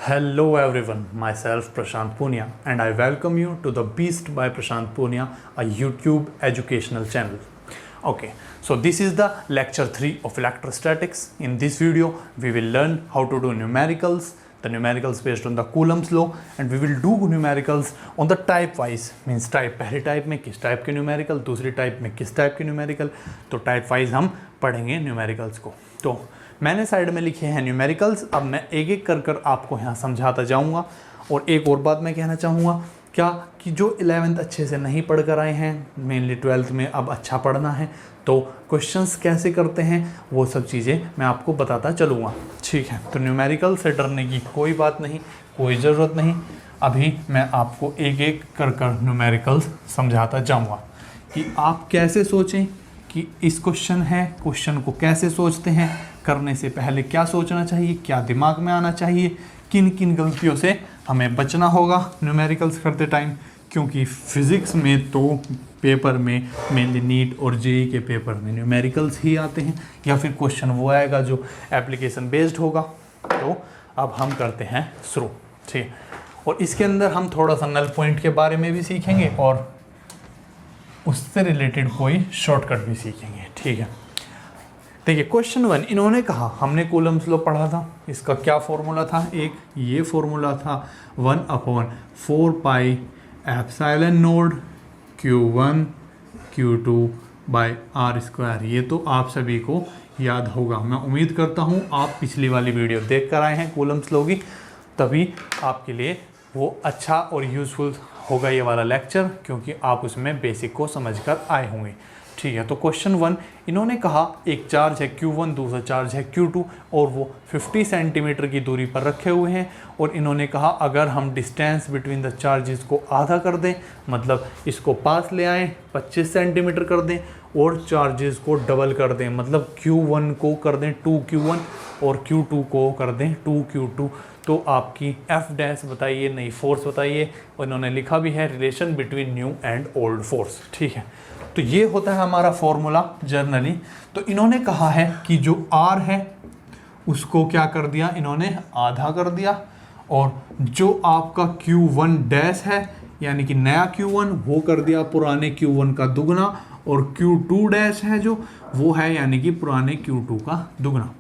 Hello everyone, myself Prashant Punia and I welcome you to the Beast by Prashant Punia, a YouTube educational channel. Okay, so this is the lecture 3 of electrostatics. In this video, we will learn how to do numericals, the numericals based on the Coulomb's law, and we will do numericals on the type wise, means type पहले type में किस type के numerical, दूसरी type में किस type के numerical, तो type wise हम पढ़ेंगे न्यूमेरिकल्स को। तो मैंने साइड में लिखे हैं न्यूमेरिकल्स, अब मैं एक एक कर आपको यहाँ समझाता जाऊँगा। और एक और बात मैं कहना चाहूँगा क्या कि जो 11th अच्छे से नहीं पढ़ कर आए हैं, मेनली 12th में अब अच्छा पढ़ना है, तो क्वेश्चंस कैसे करते हैं वो सब चीज़ें मैं आपको बताता चलूँगा। ठीक है, तो न्यूमेरिकल से डरने की कोई बात नहीं, कोई ज़रूरत नहीं। अभी मैं आपको एक एक कर न्यूमेरिकल्स समझाता जाऊँगा कि आप कैसे सोचें कि इस क्वेश्चन है, क्वेश्चन को कैसे सोचते हैं, करने से पहले क्या सोचना चाहिए, क्या दिमाग में आना चाहिए, किन किन गलतियों से हमें बचना होगा न्यूमेरिकल्स करते टाइम। क्योंकि फिज़िक्स में तो पेपर में मेनली नीट और जेई के पेपर में न्यूमेरिकल्स ही आते हैं, या फिर क्वेश्चन वो आएगा जो एप्लीकेशन बेस्ड होगा। तो अब हम करते हैं शुरू। ठीक है, और इसके अंदर हम थोड़ा सा नल पॉइंट के बारे में भी सीखेंगे और उससे रिलेटेड कोई शॉर्टकट भी सीखेंगे। ठीक है, देखिए क्वेश्चन 1 इन्होंने कहा, हमने कूलम्स लॉ पढ़ा था, इसका क्या फॉर्मूला था, एक ये फॉर्मूला था 1/4 pi epsilon naught Q1 Q2 by R square. ये तो आप सभी को याद होगा, मैं उम्मीद करता हूँ आप पिछली वाली वीडियो देख कर आए हैं कूलम्स लॉ की, तभी आपके लिए वो अच्छा और यूज़फुल होगा ये वाला लेक्चर, क्योंकि आप उसमें बेसिक को समझ कर आए होंगे। ठीक है, तो क्वेश्चन 1 इन्होंने कहा एक चार्ज है Q1, दूसरा चार्ज है Q2 और वो 50 सेंटीमीटर की दूरी पर रखे हुए हैं। और इन्होंने कहा अगर हम डिस्टेंस बिटवीन द चार्जेस को आधा कर दें, मतलब इसको पास ले आएँ 25 सेंटीमीटर कर दें और चार्जेस को डबल कर दें, मतलब Q1 को कर दें 2Q1 और Q2 को कर दें 2Q2, तो आपकी F डैश बताइए, नई फोर्स बताइए। और इन्होंने लिखा भी है relation between new and old force. ठीक है, तो ये होता है हमारा फॉर्मूला जर्नली। तो इन्होंने कहा है कि जो R है उसको क्या कर दिया, इन्होंने आधा कर दिया, और जो आपका Q1 डैश है यानी कि नया Q1 वो कर दिया पुराने Q1 का दुगना, और Q2 डैश है जो वो है यानी कि पुराने Q2 का दुगना।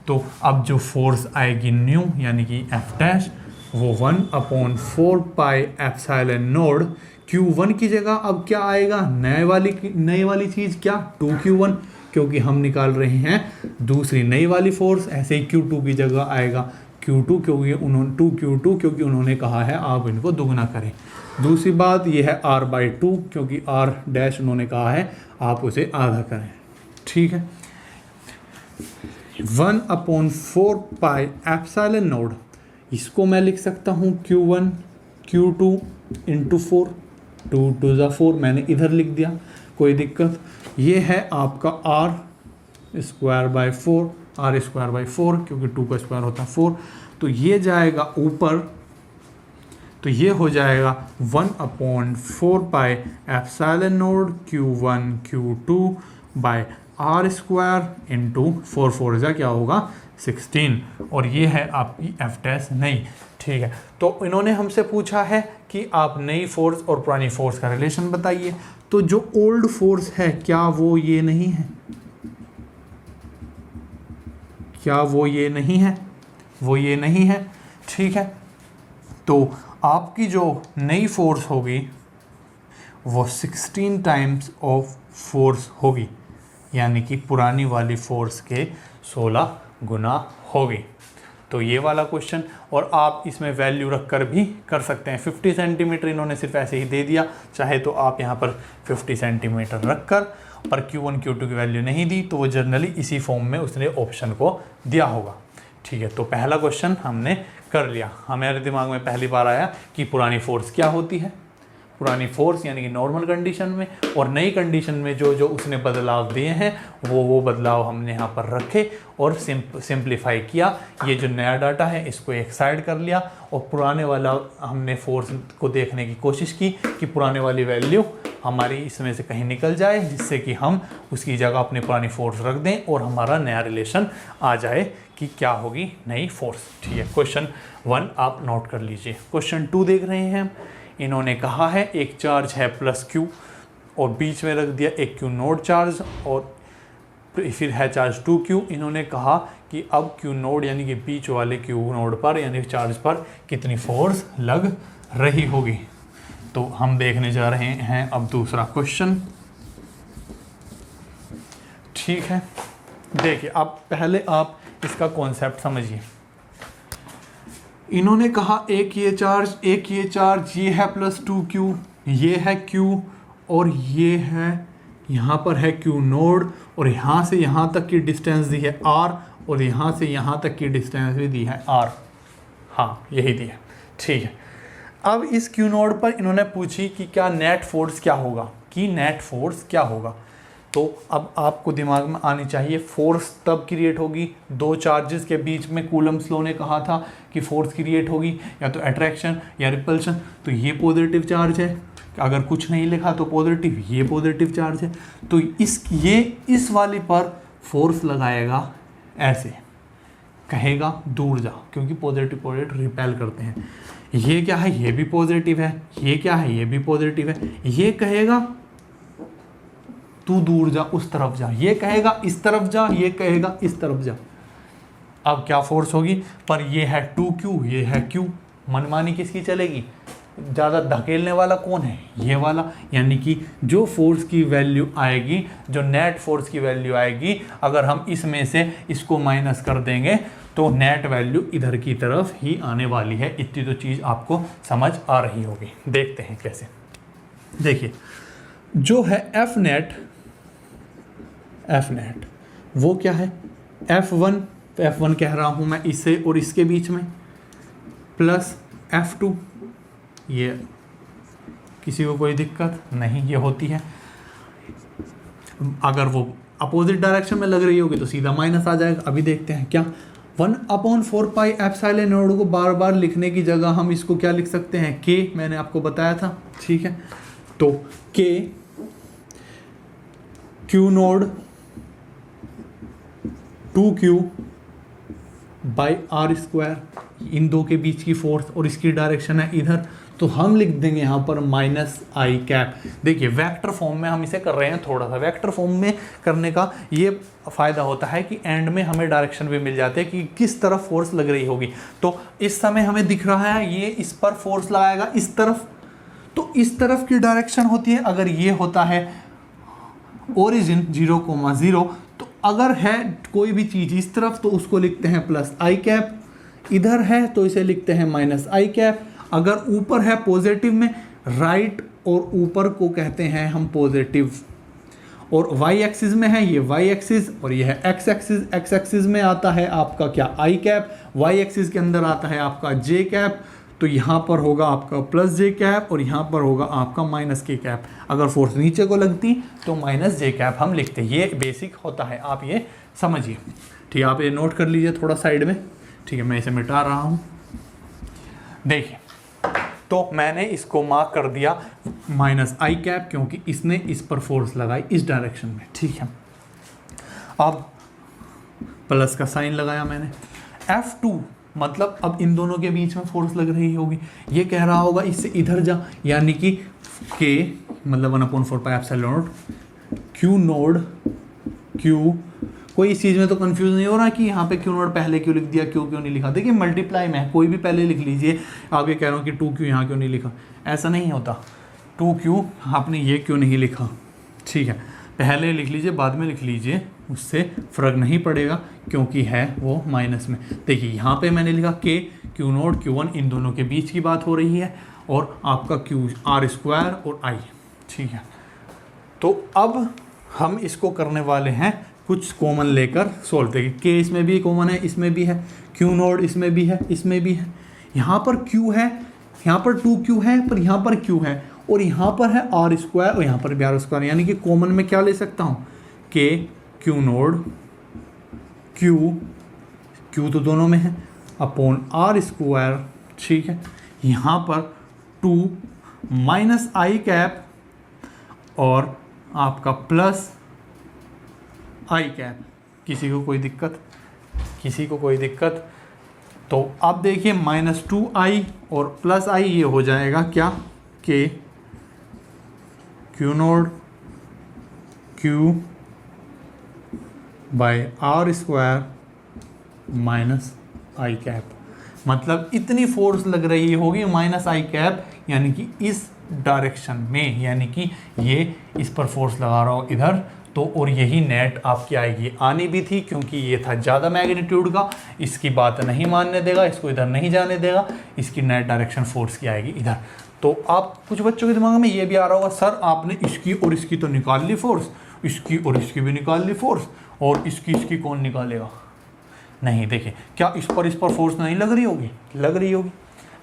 तो अब जो फोर्स आएगी न्यू यानी कि F डैश वो 1/4 पाई एप्सिलॉन नोड Q1 की जगह अब क्या आएगा, नए वाली चीज़ क्या 2Q1, क्योंकि हम निकाल रहे हैं दूसरी नई वाली फोर्स। ऐसे ही Q2 की जगह आएगा Q2 क्योंकि उन्होंने 2Q2 क्योंकि उन्होंने कहा है आप इनको दुगना करें। दूसरी बात ये है R/2 क्योंकि R डैश उन्होंने कहा है आप उसे आधा करें। ठीक है, 1/4 पाई एप्सिलॉन नोड, इसको मैं लिख सकता हूँ Q1 Q2 इंटू 4, 2 2 ज़ा 4 मैंने इधर लिख दिया, कोई दिक्कत। ये है आपका R square by 4, R square by 4 क्योंकि 2 का स्क्वायर होता है 4, तो ये जाएगा ऊपर, तो ये हो जाएगा 1/4 pi epsilon naught Q1 Q2 by R square into 4 4 जा क्या होगा 16, और ये है आपकी F डैश नई। ठीक है, तो इन्होंने हमसे पूछा है कि आप नई फोर्स और पुरानी फोर्स का रिलेशन बताइए। तो जो ओल्ड फोर्स है क्या वो ये नहीं है, क्या वो ये नहीं है, वो ये नहीं है। ठीक है, तो आपकी जो नई फोर्स होगी वो 16 टाइम्स ऑफ फोर्स होगी, यानी कि पुरानी वाली फोर्स के 16 गुना होगी। तो ये वाला क्वेश्चन, और आप इसमें वैल्यू रख कर भी कर सकते हैं। 50 सेंटीमीटर इन्होंने सिर्फ ऐसे ही दे दिया, चाहे तो आप यहाँ पर 50 सेंटीमीटर रख कर, और Q1 Q2 की वैल्यू नहीं दी तो वो जर्नली इसी फॉर्म में उसने ऑप्शन को दिया होगा। ठीक है, तो पहला क्वेश्चन हमने कर लिया। हमारे दिमाग में पहली बार आया कि पुरानी फोर्स क्या होती है, पुरानी फोर्स यानी कि नॉर्मल कंडीशन में, और नई कंडीशन में जो जो उसने बदलाव दिए हैं वो बदलाव हमने यहाँ पर रखे और सिंप्लीफाई किया। ये जो नया डाटा है इसको एक साइड कर लिया और पुराने वाला हमने फोर्स को देखने की कोशिश की कि पुराने वाली वैल्यू हमारी इसमें से कहीं निकल जाए, जिससे कि हम उसकी जगह अपनी पुरानी फोर्स रख दें और हमारा नया रिलेशन आ जाए कि क्या होगी नई फोर्स। ठीक है, क्वेश्चन 1 आप नोट कर लीजिए। क्वेश्चन 2 देख रहे हैं हम। इन्होंने कहा है एक चार्ज है प्लस Q और बीच में रख दिया एक Q नोड चार्ज और फिर है चार्ज 2Q। इन्होंने कहा कि अब Q नोड यानी कि बीच वाले Q नोड पर यानी चार्ज पर कितनी फोर्स लग रही होगी। तो हम देखने जा रहे हैं अब दूसरा क्वेश्चन। ठीक है, देखिए अब पहले आप इसका कॉन्सेप्ट समझिए। इन्होंने कहा एक ये चार्ज ये है प्लस 2Q, ये है Q और ये है यहाँ पर है Q नोड और यहाँ से यहाँ तक की डिस्टेंस दी है R और यहाँ से यहाँ तक की डिस्टेंस भी दी है R। हाँ, यही दी है। ठीक है, अब इस Q नोड पर इन्होंने पूछी कि क्या नेट फोर्स क्या होगा, तो अब आपको दिमाग में आनी चाहिए फोर्स तब क्रिएट होगी दो चार्जेस के बीच में। कूलम्स लॉ ने कहा था कि फोर्स क्रिएट होगी या तो अट्रैक्शन या रिपल्शन। तो ये पॉजिटिव चार्ज है, अगर कुछ नहीं लिखा तो पॉजिटिव, ये पॉजिटिव चार्ज है। तो इस वाली पर फोर्स लगाएगा, ऐसे कहेगा दूर जा, क्योंकि पॉजिटिव रिपेल करते हैं। ये क्या है, ये भी पॉजिटिव है, ये क्या है, ये भी पॉजिटिव है। ये कहेगा तू दूर जा, उस तरफ जा, ये कहेगा इस तरफ जा, ये कहेगा इस तरफ जा। अब क्या फोर्स होगी, पर ये है 2Q, ये है Q, मनमानी किसकी चलेगी, ज़्यादा धकेलने वाला कौन है, ये वाला। यानी कि जो फोर्स की वैल्यू आएगी, जो नेट फोर्स की वैल्यू आएगी, अगर हम इसमें से इसको माइनस कर देंगे तो नेट वैल्यू इधर की तरफ ही आने वाली है। इतनी तो चीज़ आपको समझ आ रही होगी। देखते हैं कैसे। देखिए जो है एफ नेट वो क्या है, F1 कह रहा हूँ मैं इससे और इसके बीच में, प्लस F2, ये किसी को कोई दिक्कत नहीं ये होती है। अगर वो अपोजिट डायरेक्शन में लग रही होगी तो सीधा माइनस आ जाएगा। अभी देखते हैं क्या, 1/4 पाई एप्सिलॉन नोड को बार बार लिखने की जगह हम इसको क्या लिख सकते हैं, K, मैंने आपको बताया था। ठीक है, तो K Q node 2Q by R², इन दो के बीच की फोर्स और इसकी डायरेक्शन है इधर, तो हम लिख देंगे यहाँ पर -I कैप। देखिए वेक्टर फॉर्म में हम इसे कर रहे हैं, थोड़ा सा वेक्टर फॉर्म में करने का ये फ़ायदा होता है कि एंड में हमें डायरेक्शन भी मिल जाते हैं कि किस तरफ फोर्स लग रही होगी। तो इस समय हमें दिख रहा है ये इस पर फोर्स लगाएगा इस तरफ, तो इस तरफ की डायरेक्शन होती है। अगर ये होता है ओरिजिन 0,0, तो अगर है कोई भी चीज़ इस तरफ तो उसको लिखते हैं +I कैप, इधर है तो इसे लिखते हैं -I कैप। अगर ऊपर है पॉजिटिव में, राइट और ऊपर को कहते हैं हम पॉजिटिव, और वाई एक्सिस में है ये वाई एक्सिस और ये है एक्स एक्सिस। एक्स एक्सिस में आता है आपका क्या, I कैप, वाई एक्सिस के अंदर आता है आपका J कैप। तो यहाँ पर होगा आपका +J कैप और यहाँ पर होगा आपका -K कैप। अगर फोर्स नीचे को लगती तो -J कैप हम लिखते। ये बेसिक होता है, आप ये समझिए। ठीक है, आप ये नोट कर लीजिए थोड़ा साइड में। ठीक है, मैं इसे मिटा रहा हूँ। देखिए तो मैंने इसको मार्क कर दिया -I कैप, क्योंकि इसने इस पर फोर्स लगाई इस डायरेक्शन में। ठीक है, अब प्लस का साइन लगाया मैंने। F2 मतलब अब इन दोनों के बीच में फोर्स लग रही होगी। ये कह रहा होगा इससे इधर जा, यानी कि K मतलब 1/4 pi epsilon node Q node Q। कोई इस चीज़ में तो कंफ्यूज नहीं हो रहा कि यहाँ पे Q नोड पहले क्यों लिख दिया, क्यों नहीं लिखा। देखिए मल्टीप्लाई में है, कोई भी पहले लिख लीजिए। आप ये कह रहे हो कि 2Q यहाँ क्यों नहीं लिखा, ऐसा नहीं होता। 2Q आपने ये क्यों नहीं लिखा, ठीक है, पहले लिख लीजिए बाद में लिख लीजिए, उससे फ़र्क नहीं पड़ेगा क्योंकि है वो माइनस में। देखिए यहाँ पे मैंने लिखा K Q नोड Q1, इन दोनों के बीच की बात हो रही है, और आपका Q R² और I। ठीक है, तो अब हम इसको करने वाले हैं कुछ कॉमन लेकर सोल्व। देखिए K इसमें भी कॉमन है, इसमें भी है, Q नोड इसमें भी है, इसमें भी है। यहाँ पर Q है, यहाँ पर 2Q है, पर यहाँ पर Q है, और यहाँ पर है आर स्क्वायर और यहाँ पर भी आर स्क्वायर, यानी कि कॉमन में क्या ले सकता हूँ के क्यू नोड क्यू तो दोनों में है अपॉन आर स्क्वायर, ठीक है। यहाँ पर 2 माइनस आई कैप और आपका प्लस आई कैप। किसी को कोई दिक्कत? किसी को कोई दिक्कत? तो अब देखिए -2i और प्लस आई ये हो जाएगा क्या k q naught q by are square minus i cap. मतलब इतनी फोर्स लग रही होगी माइनस आई कैप, यानी कि इस डायरेक्शन में, यानी कि ये इस पर फोर्स लगा रहा हो इधर, तो और यही नेट आपकी आएगी। आनी भी थी क्योंकि ये था ज़्यादा मैग्नीट्यूड का, इसकी बात नहीं मानने देगा, इसको इधर नहीं जाने देगा, इसकी नेट डायरेक्शन फोर्स की आएगी इधर। तो आप कुछ बच्चों के दिमाग में ये भी आ रहा होगा, सर आपने इसकी और इसकी तो निकाल ली फोर्स, इसकी और इसकी भी निकाल ली फोर्स, और इसकी कौन निकालेगा? नहीं, देखिए क्या इस पर फोर्स नहीं लग रही होगी? लग रही होगी।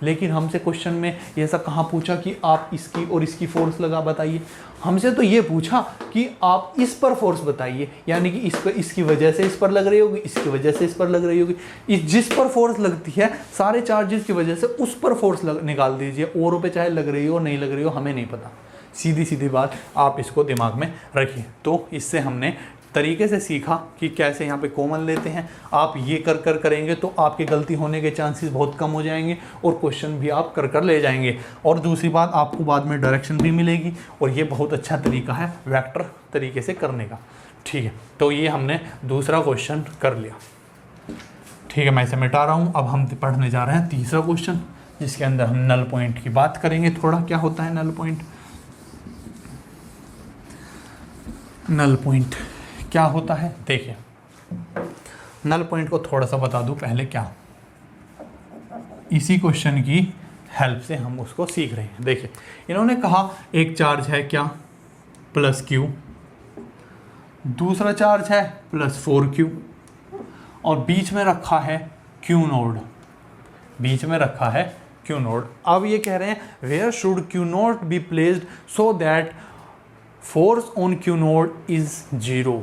लेकिन हमसे क्वेश्चन में ऐसा कहाँ पूछा कि आप इसकी और इसकी फोर्स लगा बताइए? हमसे तो ये पूछा कि आप इस पर फोर्स बताइए, यानी कि इस पर, इसकी वजह से इस पर लग रही होगी, इसकी वजह से इस पर लग रही होगी। इस जिस पर फोर्स लगती है सारे चार्जेस की वजह से उस पर फोर्स निकाल दीजिए, औरों पे चाहे लग रही हो नहीं लग रही हो हमें नहीं पता। सीधी सीधी बात, आप इसको दिमाग में रखिए। तो इससे हमने तरीके से सीखा कि कैसे यहाँ पे कॉमन लेते हैं। आप ये कर करेंगे तो आपकी गलती होने के चांसेस बहुत कम हो जाएंगे और क्वेश्चन भी आप कर ले जाएंगे। और दूसरी बात, आपको बाद में डायरेक्शन भी मिलेगी, और ये बहुत अच्छा तरीका है वेक्टर तरीके से करने का, ठीक है। तो ये हमने दूसरा क्वेश्चन कर लिया, ठीक है। मैं इसे मिटा रहा हूँ। अब हम पढ़ने जा रहे हैं तीसरा क्वेश्चन, जिसके अंदर हम नल पॉइंट की बात करेंगे थोड़ा। क्या होता है नल पॉइंट? नल पॉइंट क्या होता है? देखिए, नल पॉइंट को थोड़ा सा बता दूं पहले क्या, इसी क्वेश्चन की हेल्प से हम उसको सीख रहे हैं। देखिए, इन्होंने कहा एक चार्ज है क्या +q, दूसरा चार्ज है +4q, और बीच में रखा है q नोड, बीच में रखा है q नोड। अब ये कह रहे हैं where should q naught be placed so that force on q naught is 0।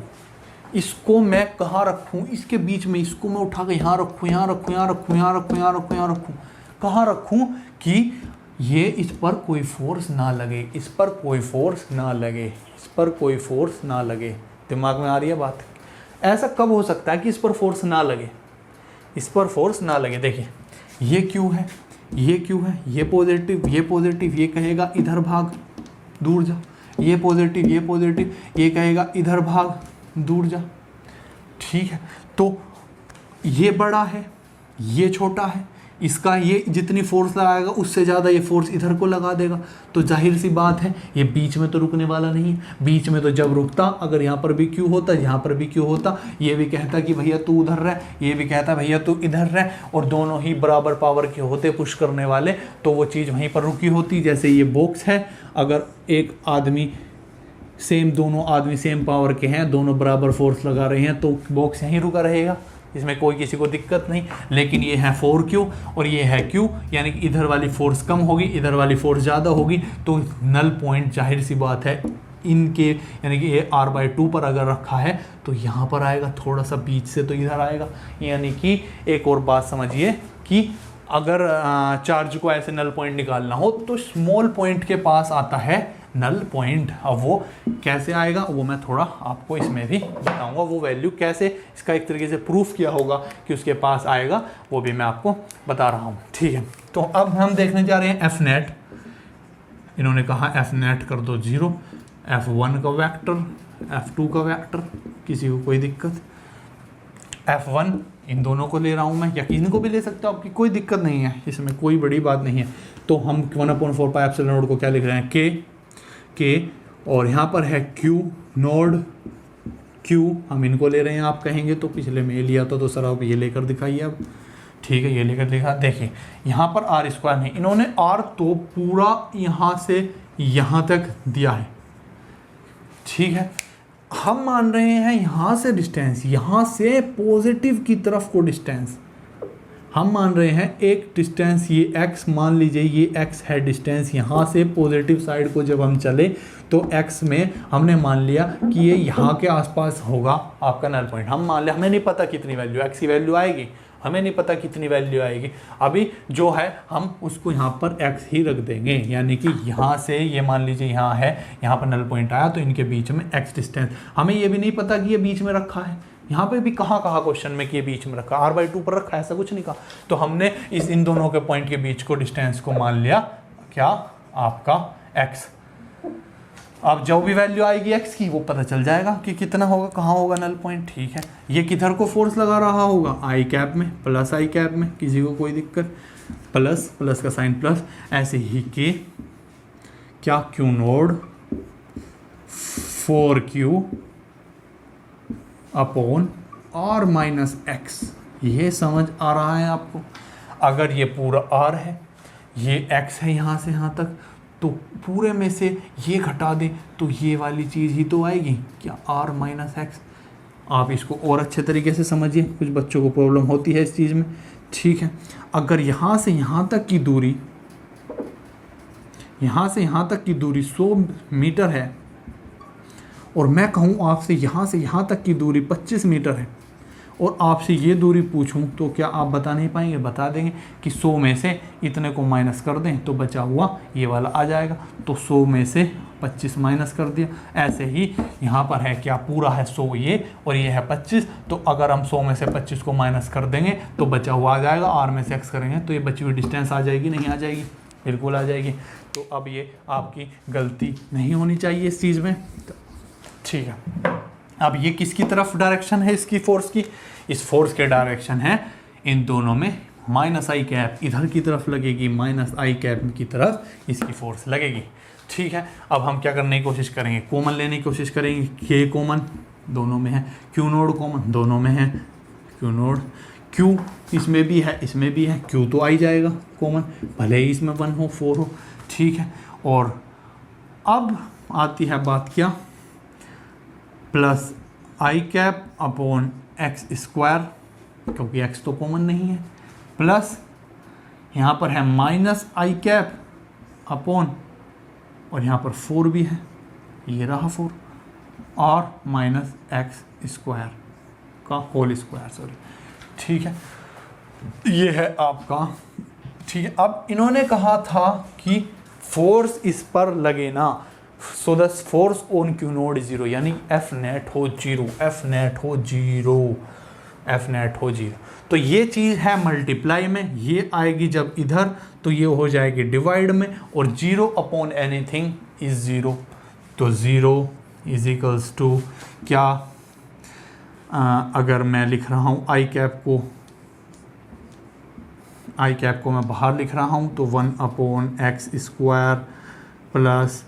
इसको मैं कहाँ रखूँ? इसके बीच में। इसको मैं उठा के यहाँ रखूँ, यहाँ रखूँ, यहाँ रखूँ, यहाँ रखूँ, यहाँ रखूँ, यहाँ रखूँ, कहाँ रखूँ कि ये इस पर कोई फोर्स ना लगे, इस पर कोई फोर्स ना लगे, इस पर कोई फोर्स ना लगे। दिमाग में आ रही है बात? ऐसा कब हो सकता है कि इस पर फोर्स ना लगे? इस पर फोर्स ना लगे। देखिए, ये क्यू है, ये क्यू है, ये पॉजिटिव, ये पॉजिटिव, ये कहेगा इधर भाग दूर जा, ये पॉजिटिव, ये पॉजिटिव, ये कहेगा इधर भाग दूर जा, ठीक है। तो ये बड़ा है, ये छोटा है, इसका ये जितनी फोर्स लगाएगा उससे ज़्यादा ये फोर्स इधर को लगा देगा। तो जाहिर सी बात है ये बीच में तो रुकने वाला नहीं है। बीच में तो जब रुकता, अगर यहाँ पर भी क्यू होता, यहाँ पर भी क्यू होता, ये भी कहता कि भैया तू उधर रह, ये भी कहता भैया तू इधर रह, और दोनों ही बराबर पावर के होते पुश करने वाले, तो वो चीज़ वहीं पर रुकी होती। जैसे ये बॉक्स है, अगर एक आदमी दोनों आदमी सेम पावर के हैं, दोनों बराबर फोर्स लगा रहे हैं, तो बॉक्स यहीं रुका रहेगा, इसमें कोई किसी को दिक्कत नहीं। लेकिन ये है 4q और ये है q, यानी कि इधर वाली फोर्स कम होगी, इधर वाली फोर्स ज़्यादा होगी। तो नल पॉइंट जाहिर सी बात है इनके, यानी कि ये r/2 पर अगर रखा है तो यहाँ पर आएगा, थोड़ा सा बीच से तो इधर आएगा। यानी कि एक और बात समझिए कि अगर चार्ज को ऐसे नल पॉइंट निकालना हो तो स्मॉल पॉइंट के पास आता है नल पॉइंट। अब वो कैसे आएगा वो मैं थोड़ा आपको इसमें भी बताऊंगा, वो वैल्यू कैसे इसका एक तरीके से प्रूफ किया होगा कि उसके पास आएगा, वो भी मैं आपको बता रहा हूँ, ठीक है। तो अब हम देखने जा रहे हैं एफ नेट। इन्होंने कहा एफ नेट कर दो 0, F1 का वेक्टर, F2 का वेक्टर, किसी को कोई दिक्कत? F1 इन दोनों को ले रहा हूँ मैं, या इनको भी ले सकता हूँ, आपकी कोई दिक्कत नहीं है, इसमें कोई बड़ी बात नहीं है। तो हम 1/4 पाई एप्सिलॉन नोड को क्या लिख रहे हैं? के, और यहाँ पर है Q नोड, Q हम इनको ले रहे हैं। आप कहेंगे तो पिछले में ये लिया था, तो सर आप ये लेकर दिखाइए अब, ठीक है, ये लेकर दिखा। देखिए यहाँ पर r² नहीं, इन्होंने r तो पूरा यहाँ से यहाँ तक दिया है, ठीक है। हम मान रहे हैं यहाँ से डिस्टेंस, यहाँ से पॉजिटिव की तरफ को डिस्टेंस, हम मान रहे हैं एक डिस्टेंस ये x, मान लीजिए ये x है डिस्टेंस, यहाँ से पॉजिटिव साइड को जब हम चले तो x में हमने मान लिया कि ये यहाँ के आसपास होगा आपका नल पॉइंट। हम मान लिया, हमें नहीं पता कितनी वैल्यू x की वैल्यू आएगी, हमें नहीं पता कितनी वैल्यू आएगी, अभी जो है हम उसको यहाँ पर x ही रख देंगे, यानी कि यहाँ से ये मान लीजिए यहाँ है, यहाँ पर नल पॉइंट आया तो इनके बीच में x डिस्टेंस। हमें ये भी नहीं पता कि ये बीच में रखा है, यहाँ पे भी कहाँ क्वेश्चन में कि ये बीच में रखा, r/2 पर रखा है, ऐसा कुछ नहीं कहा। तो हमने इन दोनों के पॉइंट के बीच को डिस्टेंस को मान लिया क्या, आपका x। अब जो भी वैल्यू आएगी x की वो पता चल जाएगा कि कितना होगा, कहाँ होगा नल पॉइंट। ठीक है, ये किधर को फोर्स लगा रहा होगा, i कैप में, प्लस i कैप में, किसी को कोई दिक्कत, प्लस प्लस का साइन प्लस, ऐसे ही कि क्या q node 4q upon r minus x। ये समझ आ रहा है आपको? अगर ये पूरा r है, ये x है यहाँ से यहाँ तक, तो पूरे में से ये घटा दें तो ये वाली चीज़ ही तो आएगी क्या, r माइनस एक्स। आप इसको और अच्छे तरीके से समझिए, कुछ बच्चों को प्रॉब्लम होती है इस चीज़ में। ठीक है, अगर यहाँ से यहाँ तक की दूरी, यहाँ से यहाँ तक की दूरी 100 मीटर है और मैं कहूँ आपसे यहाँ से यहाँ तक की दूरी 25 मीटर है और आपसे ये दूरी पूछूं तो क्या आप बता नहीं पाएंगे? बता देंगे कि 100 में से इतने को माइनस कर दें तो बचा हुआ ये वाला आ जाएगा, तो 100 में से 25 माइनस कर दिया। ऐसे ही यहाँ पर है क्या, पूरा है 100 ये और ये है 25, तो अगर हम 100 में से 25 को माइनस कर देंगे तो बचा हुआ आ जाएगा, r में से x करेंगे तो ये बची हुई डिस्टेंस आ जाएगी, नहीं आ जाएगी? बिल्कुल आ जाएगी। तो अब ये आपकी गलती नहीं होनी चाहिए इस चीज़ में। ठीक है, अब ये किसकी तरफ डायरेक्शन है इसकी फोर्स की? इस फोर्स के डायरेक्शन है इन दोनों में माइनस आई कैप इधर की तरफ लगेगी, माइनस आई कैप की तरफ इसकी फोर्स लगेगी। ठीक है, अब हम क्या करने की कोशिश करेंगे, कॉमन लेने की कोशिश करेंगे। के कॉमन दोनों में है, क्यू नोड कॉमन दोनों में है, क्यू नोड, क्यू इसमें भी है इसमें भी है, क्यू तो आ ही जाएगा कॉमन, भले ही इसमें 1 हो 4 हो। ठीक है, और अब आती है बात क्या, प्लस आई कैप अपॉन एक्स स्क्वायर, क्योंकि एक्स तो कॉमन नहीं है, प्लस यहाँ पर है माइनस आई कैप अपॉन, और यहाँ पर 4 भी है, ये रहा 4, और माइनस एक्स स्क्वायर का होल स्क्वायर, सॉरी। ठीक है, ये है आपका। ठीक है, अब इन्होंने कहा था कि फोर्स इस पर लगे ना, so the force on Q node 0, यानी एफ नेट हो 0, एफ नेट हो 0, एफ नेट हो 0। तो ये चीज़ है मल्टीप्लाई में, ये आएगी जब इधर तो ये हो जाएगी डिवाइड में, और 0 अपॉन एनीथिंग इज 0, तो 0 इज इक्वल्स टू क्या, अगर मैं लिख रहा हूँ आई कैप को मैं बाहर लिख रहा हूँ तो 1 अपॉन एक्स स्क्वायर प्लस,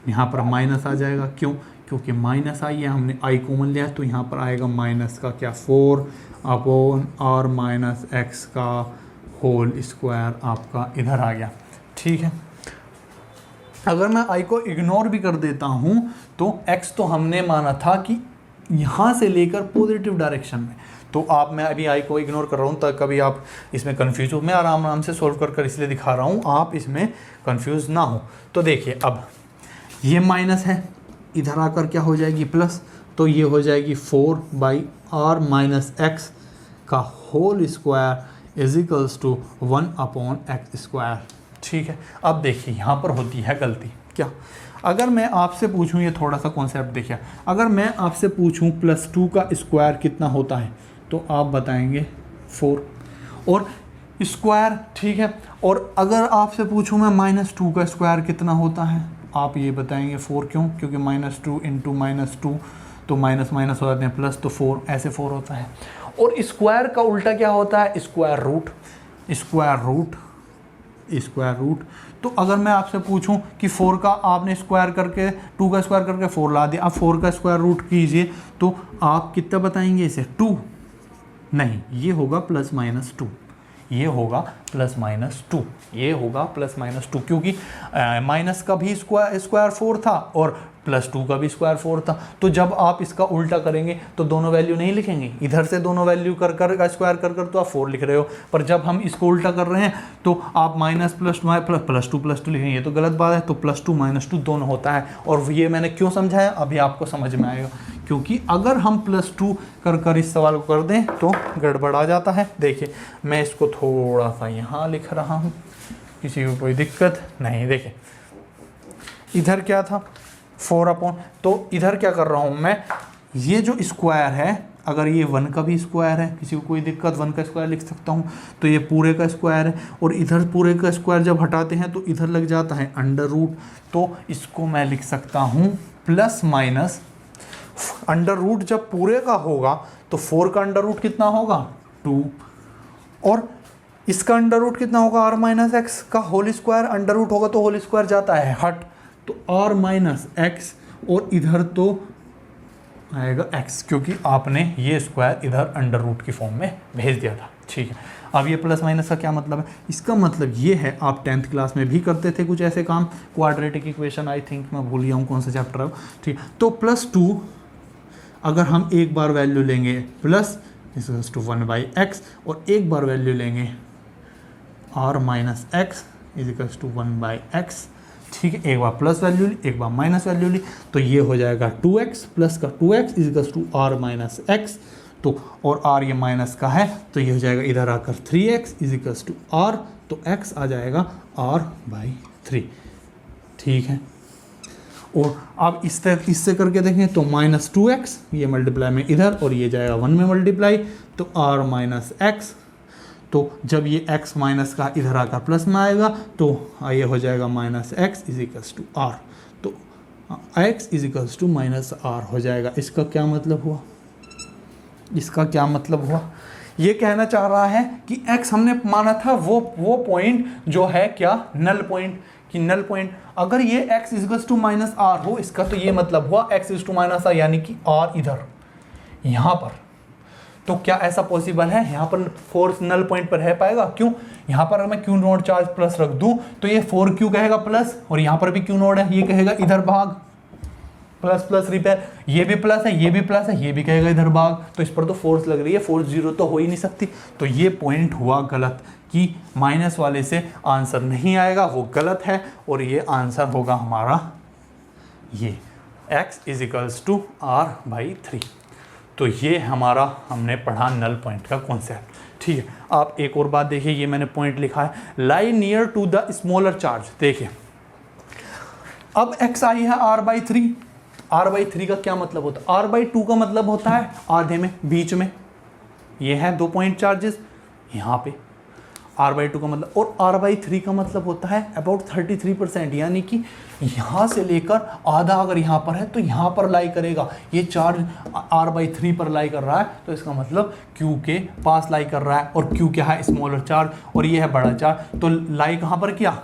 यहाँ पर माइनस आ जाएगा, क्यों, क्योंकि माइनस आई है, हमने आई कॉमन लिया तो यहाँ पर आएगा माइनस का क्या 4 अपॉन और माइनस एक्स का होल स्क्वायर आपका इधर आ गया। ठीक है, अगर मैं आई को इग्नोर भी कर देता हूँ तो एक्स तो हमने माना था कि यहाँ से लेकर पॉजिटिव डायरेक्शन में, तो आप, मैं अभी आई को इग्नोर कर रहा हूँ ताकि कभी आप इसमें कंफ्यूज हो, मैं आराम से सोल्व कर इसलिए दिखा रहा हूँ, आप इसमें कंफ्यूज ना हो। तो देखिए, अब ये माइनस है, इधर आकर क्या हो जाएगी प्लस, तो ये हो जाएगी 4/r माइनस एक्स का whole square is equals to 1 upon x square. ठीक है, अब देखिए यहाँ पर होती है गलती क्या, अगर मैं आपसे पूछूं, ये थोड़ा सा कॉन्सेप्ट देखिए, अगर मैं आपसे पूछूं +2 का स्क्वायर कितना होता है तो आप बताएंगे 4 और स्क्वायर। ठीक है, और अगर आपसे पूछूं मैं -2 का स्क्वायर कितना होता है, आप ये बताएंगे 4, क्यों, क्योंकि -2 इंटू -2 तो माइनस माइनस हो जाते हैं प्लस, तो 4 ऐसे 4 होता है। और स्क्वायर का उल्टा क्या होता है, square root, square root, square root. तो अगर मैं आपसे पूछूं कि 4 का आपने स्क्वायर करके 2 का स्क्वायर करके 4 ला दिया, अब 4 का स्क्वायर रूट कीजिए तो आप कितना बताएंगे इसे, 2 नहीं, ये होगा +-2, ये होगा +-2, ये होगा +-2, क्योंकि माइनस का भी स्क्वायर 4 था और +2 का भी स्क्वायर 4 था। तो जब आप इसका उल्टा करेंगे तो दोनों वैल्यू नहीं लिखेंगे, इधर से दोनों वैल्यू कर कर का स्क्वायर कर कर तो आप 4 लिख रहे हो, पर जब हम इसको उल्टा कर रहे हैं तो आप -+2 लिखेंगे, ये तो गलत बात है। तो +2 -2 दोनों होता है। और ये मैंने क्यों समझाया अभी आपको समझ में आएगा, क्योंकि अगर हम +2 कर कर इस सवाल को कर दें तो गड़बड़ आ जाता है। देखिए मैं इसको थोड़ा सा यहाँ लिख रहा हूँ, किसी को कोई दिक्कत नहीं। देखिए इधर क्या था 4 तो इधर क्या कर रहा हूँ मैं, ये जो स्क्वायर है अगर ये 1 का भी स्क्वायर है, किसी को कोई दिक्कत, 1 का स्क्वायर लिख सकता हूँ, तो ये पूरे का स्क्वायर है। और इधर पूरे का स्क्वायर जब हटाते हैं तो इधर लग जाता है √, तो इसको मैं लिख सकता हूँ प्लस माइनस √, जब पूरे का होगा तो 4 का √, कितना होगा 2, और इसका √, कितना होगा r-x का होल स्क्वायर, √, होगा तो होल स्क्वायर जाता है हट, तो r-x, और इधर तो आएगा x, क्योंकि आपने ये स्क्वायर इधर √, की फॉर्म में भेज दिया था। ठीक है, अब ये प्लस माइनस का क्या मतलब है, इसका मतलब ये है, आप 10th क्लास में भी करते थे कुछ ऐसे काम, क्वाड्रेटिक इक्वेशन, आई थिंक मैं भूल गया हूँ कौन सा चैप्टर है। ठीक, तो +2 अगर हम एक बार वैल्यू लेंगे प्लस =1/x, और एक बार वैल्यू लेंगे r-x =1/x। ठीक है, एक बार प्लस वैल्यू ली, एक बार माइनस वैल्यू ली, तो ये हो जाएगा 2x प्लस का 2x r-x, तो और r ये माइनस का है तो ये हो जाएगा इधर आकर 3x r, तो x आ जाएगा r/3। ठीक है, और अब इससे करके देखें तो -2x, ये मल्टीप्लाई में इधर, और ये जाएगा 1 में मल्टीप्लाई, तो r-x, तो जब ये x माइनस का इधर आकर प्लस में आएगा तो ये हो जाएगा -x r, तो x -r हो जाएगा। इसका क्या मतलब हुआ, इसका क्या मतलब हुआ, ये कहना चाह रहा है कि x हमने माना था वो पॉइंट जो है क्या, नल पॉइंट, कि नल पॉइंट अगर ये x -r हो, इसका तो ये मतलब हुआ x -r, यानी कि r इधर यहाँ पर, तो क्या ऐसा पॉसिबल है, यहाँ पर फोर्स नल पॉइंट पर रह पाएगा, क्यों, यहाँ पर अगर मैं क्यू नोड चार्ज प्लस रख दूं तो ये 4q कहेगा प्लस, और यहाँ पर भी क्यू नोड है, ये कहेगा इधर भाग, प्लस प्लस रिपेयर, ये भी प्लस है, ये भी प्लस है, ये भी कहेगा इधर भाग, तो इस पर तो फोर्स लग रही है, फोर्स 0 तो हो ही नहीं सकती। तो ये पॉइंट हुआ गलत, कि माइनस वाले से आंसर नहीं आएगा, वो गलत है, और ये आंसर होगा हमारा ये x r/3। तो ये हमारा हमने पढ़ा नल पॉइंट का कॉन्सेप्ट। ठीक है, आप एक और बात देखिए, ये मैंने पॉइंट लिखा है, lie near to the smaller charge. देखिए अब x आई है r/3, r/3 का क्या मतलब होता है, r/2 का मतलब होता है आधे में, बीच में, ये है 2 पॉइंट चार्जेस यहाँ पे, r/2 का मतलब, और r/3 का मतलब होता है अबाउट 33%, यानी कि यहाँ से लेकर आधा अगर यहाँ पर है तो यहाँ पर लाई करेगा, ये चार्ज r/3 पर लाई कर रहा है, तो इसका मतलब q के पास लाई कर रहा है, और q क्या है, स्मॉलर चार्ज, और ये है बड़ा चार्ज, तो लाई कहाँ पर किया,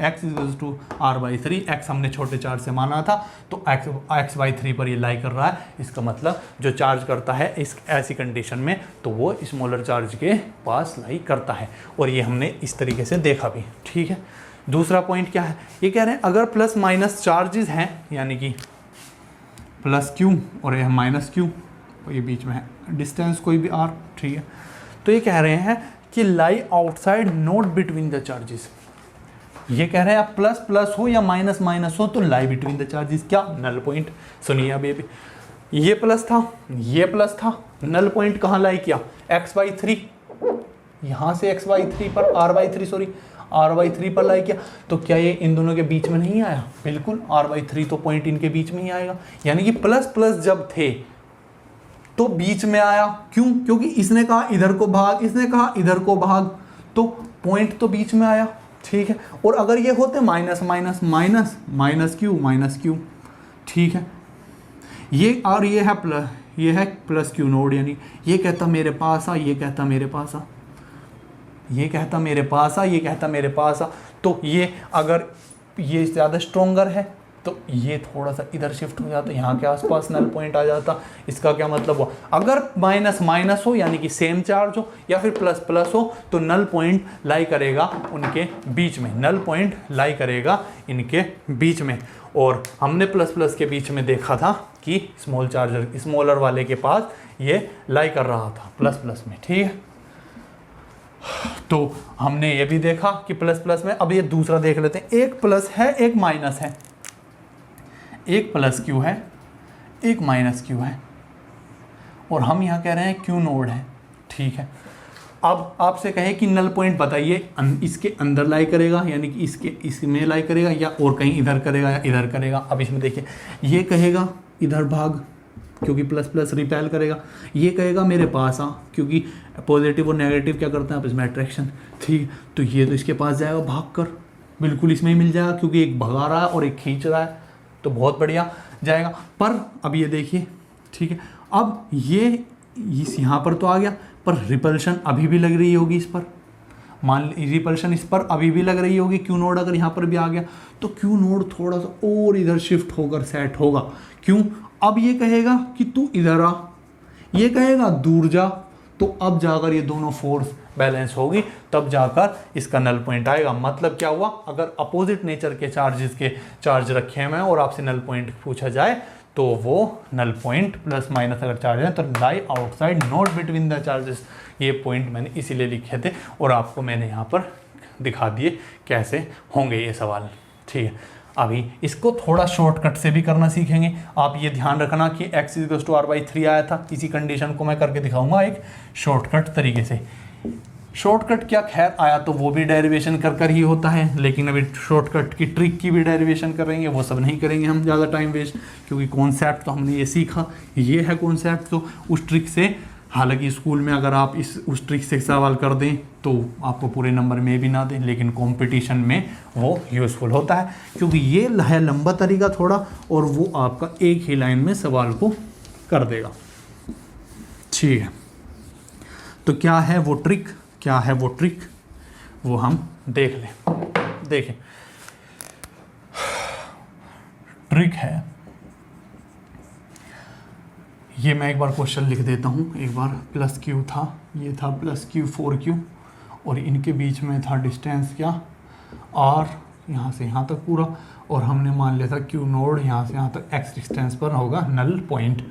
x r/3, x हमने छोटे चार्ज से माना था, तो x/3 पर ये लाई कर रहा है, इसका मतलब जो चार्ज करता है इस ऐसी कंडीशन में तो वो स्मॉलर चार्ज के पास लाई करता है, और ये हमने इस तरीके से देखा भी। ठीक है, दूसरा पॉइंट क्या है, ये कह रहे हैं अगर प्लस माइनस चार्जेस हैं, यानी कि प्लस q और ये माइनस q, और ये बीच में है डिस्टेंस कोई भी r। ठीक है, तो ये कह रहे हैं कि lie outside not between the charges, ये कह रहे हैं आप प्लस प्लस हो या माइनस माइनस हो तो लाई बिटवीन द चार्जेस, क्या, नल पॉइंट। सुनिए अभी ये प्लस था, ये प्लस था, नल पॉइंट कहाँ लाई किया, x/3, यहाँ से x/3 पर r/3 पर लाई किया, तो क्या ये इन दोनों के बीच में नहीं आया, बिल्कुल r/3 तो पॉइंट इनके बीच में ही आएगा, यानी कि प्लस प्लस जब थे तो बीच में आया, क्यों, क्योंकि इसने कहा इधर को भाग, इसने कहा इधर को भाग, तो पॉइंट तो बीच में आया। ठीक है, और अगर ये होते minus minus minus minus Q, ठीक है, ये और ये है प्लस, ये है प्लस क्यू नोड, यानी ये कहता मेरे पास आ, ये कहता मेरे पास आ, ये कहता मेरे पास आ, ये कहता मेरे पास आ, तो ये अगर ये ज़्यादा स्ट्रोंगर है तो ये थोड़ा सा इधर शिफ्ट हो जाता, यहाँ के आसपास नल पॉइंट आ जाता। इसका क्या मतलब हुआ, अगर माइनस माइनस हो यानी कि सेम चार्ज हो, या फिर प्लस प्लस हो, तो नल पॉइंट लाई करेगा उनके बीच में, नल पॉइंट लाई करेगा इनके बीच में। और हमने प्लस प्लस के बीच में देखा था कि स्मॉल चार्जर स्मॉलर वाले के पास ये लाई कर रहा था प्लस प्लस में, ठीक है। तो हमने ये भी देखा कि प्लस प्लस में, अब ये दूसरा देख लेते हैं, एक प्लस है एक माइनस है, एक प्लस क्यू है एक माइनस क्यू है, और हम यहाँ कह रहे हैं क्यू नोड है, ठीक है। अब आपसे कहे कि नल पॉइंट बताइए, इसके अंदर लाई करेगा यानी कि इसमें लाई करेगा या और कहीं इधर करेगा या इधर करेगा। अब इसमें देखिए, ये कहेगा इधर भाग क्योंकि प्लस प्लस रिपेल करेगा, ये कहेगा मेरे पास आ क्योंकि पॉजिटिव और नेगेटिव क्या करते हैं आप इसमें अट्रैक्शन, ठीक। तो ये तो इसके पास जाएगा भाग कर, बिल्कुल इसमें ही मिल जाएगा क्योंकि एक भगा रहा है और एक खींच रहा है, तो बहुत बढ़िया जाएगा। पर अब ये देखिए, ठीक है, अब ये इस यहाँ पर तो आ गया, पर रिपल्शन अभी भी लग रही होगी इस पर, मान रिपल्शन इस पर अभी भी लग रही होगी। क्यू नोड अगर यहाँ पर भी आ गया तो क्यू नोड थोड़ा सा और इधर शिफ्ट होकर सेट होगा। क्यों? अब ये कहेगा कि तू इधर आ, ये कहेगा दूर जा, तो अब जाकर ये दोनों फोर्स बैलेंस होगी, तब जाकर इसका नल पॉइंट आएगा। मतलब क्या हुआ, अगर अपोजिट नेचर के चार्जेस के चार्ज रखे हैं और आपसे नल पॉइंट पूछा जाए तो वो नल पॉइंट प्लस माइनस अगर चार्ज है तो lie outside not between the charges. ये पॉइंट मैंने इसीलिए लिखे थे और आपको मैंने यहाँ पर दिखा दिए कैसे होंगे ये सवाल, ठीक है। अभी इसको थोड़ा शॉर्टकट से भी करना सीखेंगे। आप ये ध्यान रखना कि x = r/3 आया था, इसी कंडीशन को मैं करके दिखाऊंगा एक शॉर्टकट तरीके से। शॉर्टकट क्या, खैर आया तो वो भी डेरिवेशन कर ही होता है, लेकिन अभी शॉर्टकट की ट्रिक की भी डेरिवेशन करेंगे, वो सब नहीं करेंगे हम ज़्यादा टाइम वेस्ट, क्योंकि कॉन्सेप्ट तो हमने ये सीखा, ये है कॉन्सेप्ट। तो उस ट्रिक से, हालांकि स्कूल में अगर आप उस ट्रिक से सवाल कर दें तो आपको पूरे नंबर में भी ना दें, लेकिन कंपटीशन में वो यूज़फुल होता है, क्योंकि ये है लंबा तरीका थोड़ा, और वो आपका एक ही लाइन में सवाल को कर देगा, ठीक है। तो क्या है वो ट्रिक, क्या है वो ट्रिक, वो हम देख लें। देखें, ट्रिक है ये, मैं एक बार क्वेश्चन लिख देता हूँ। एक बार प्लस क्यू था, ये था प्लस क्यू 4Q, और इनके बीच में था डिस्टेंस क्या, R, यहाँ से यहाँ तक पूरा, और हमने मान लिया था क्यू नोड यहाँ से यहाँ तक x डिस्टेंस पर होगा नल पॉइंट,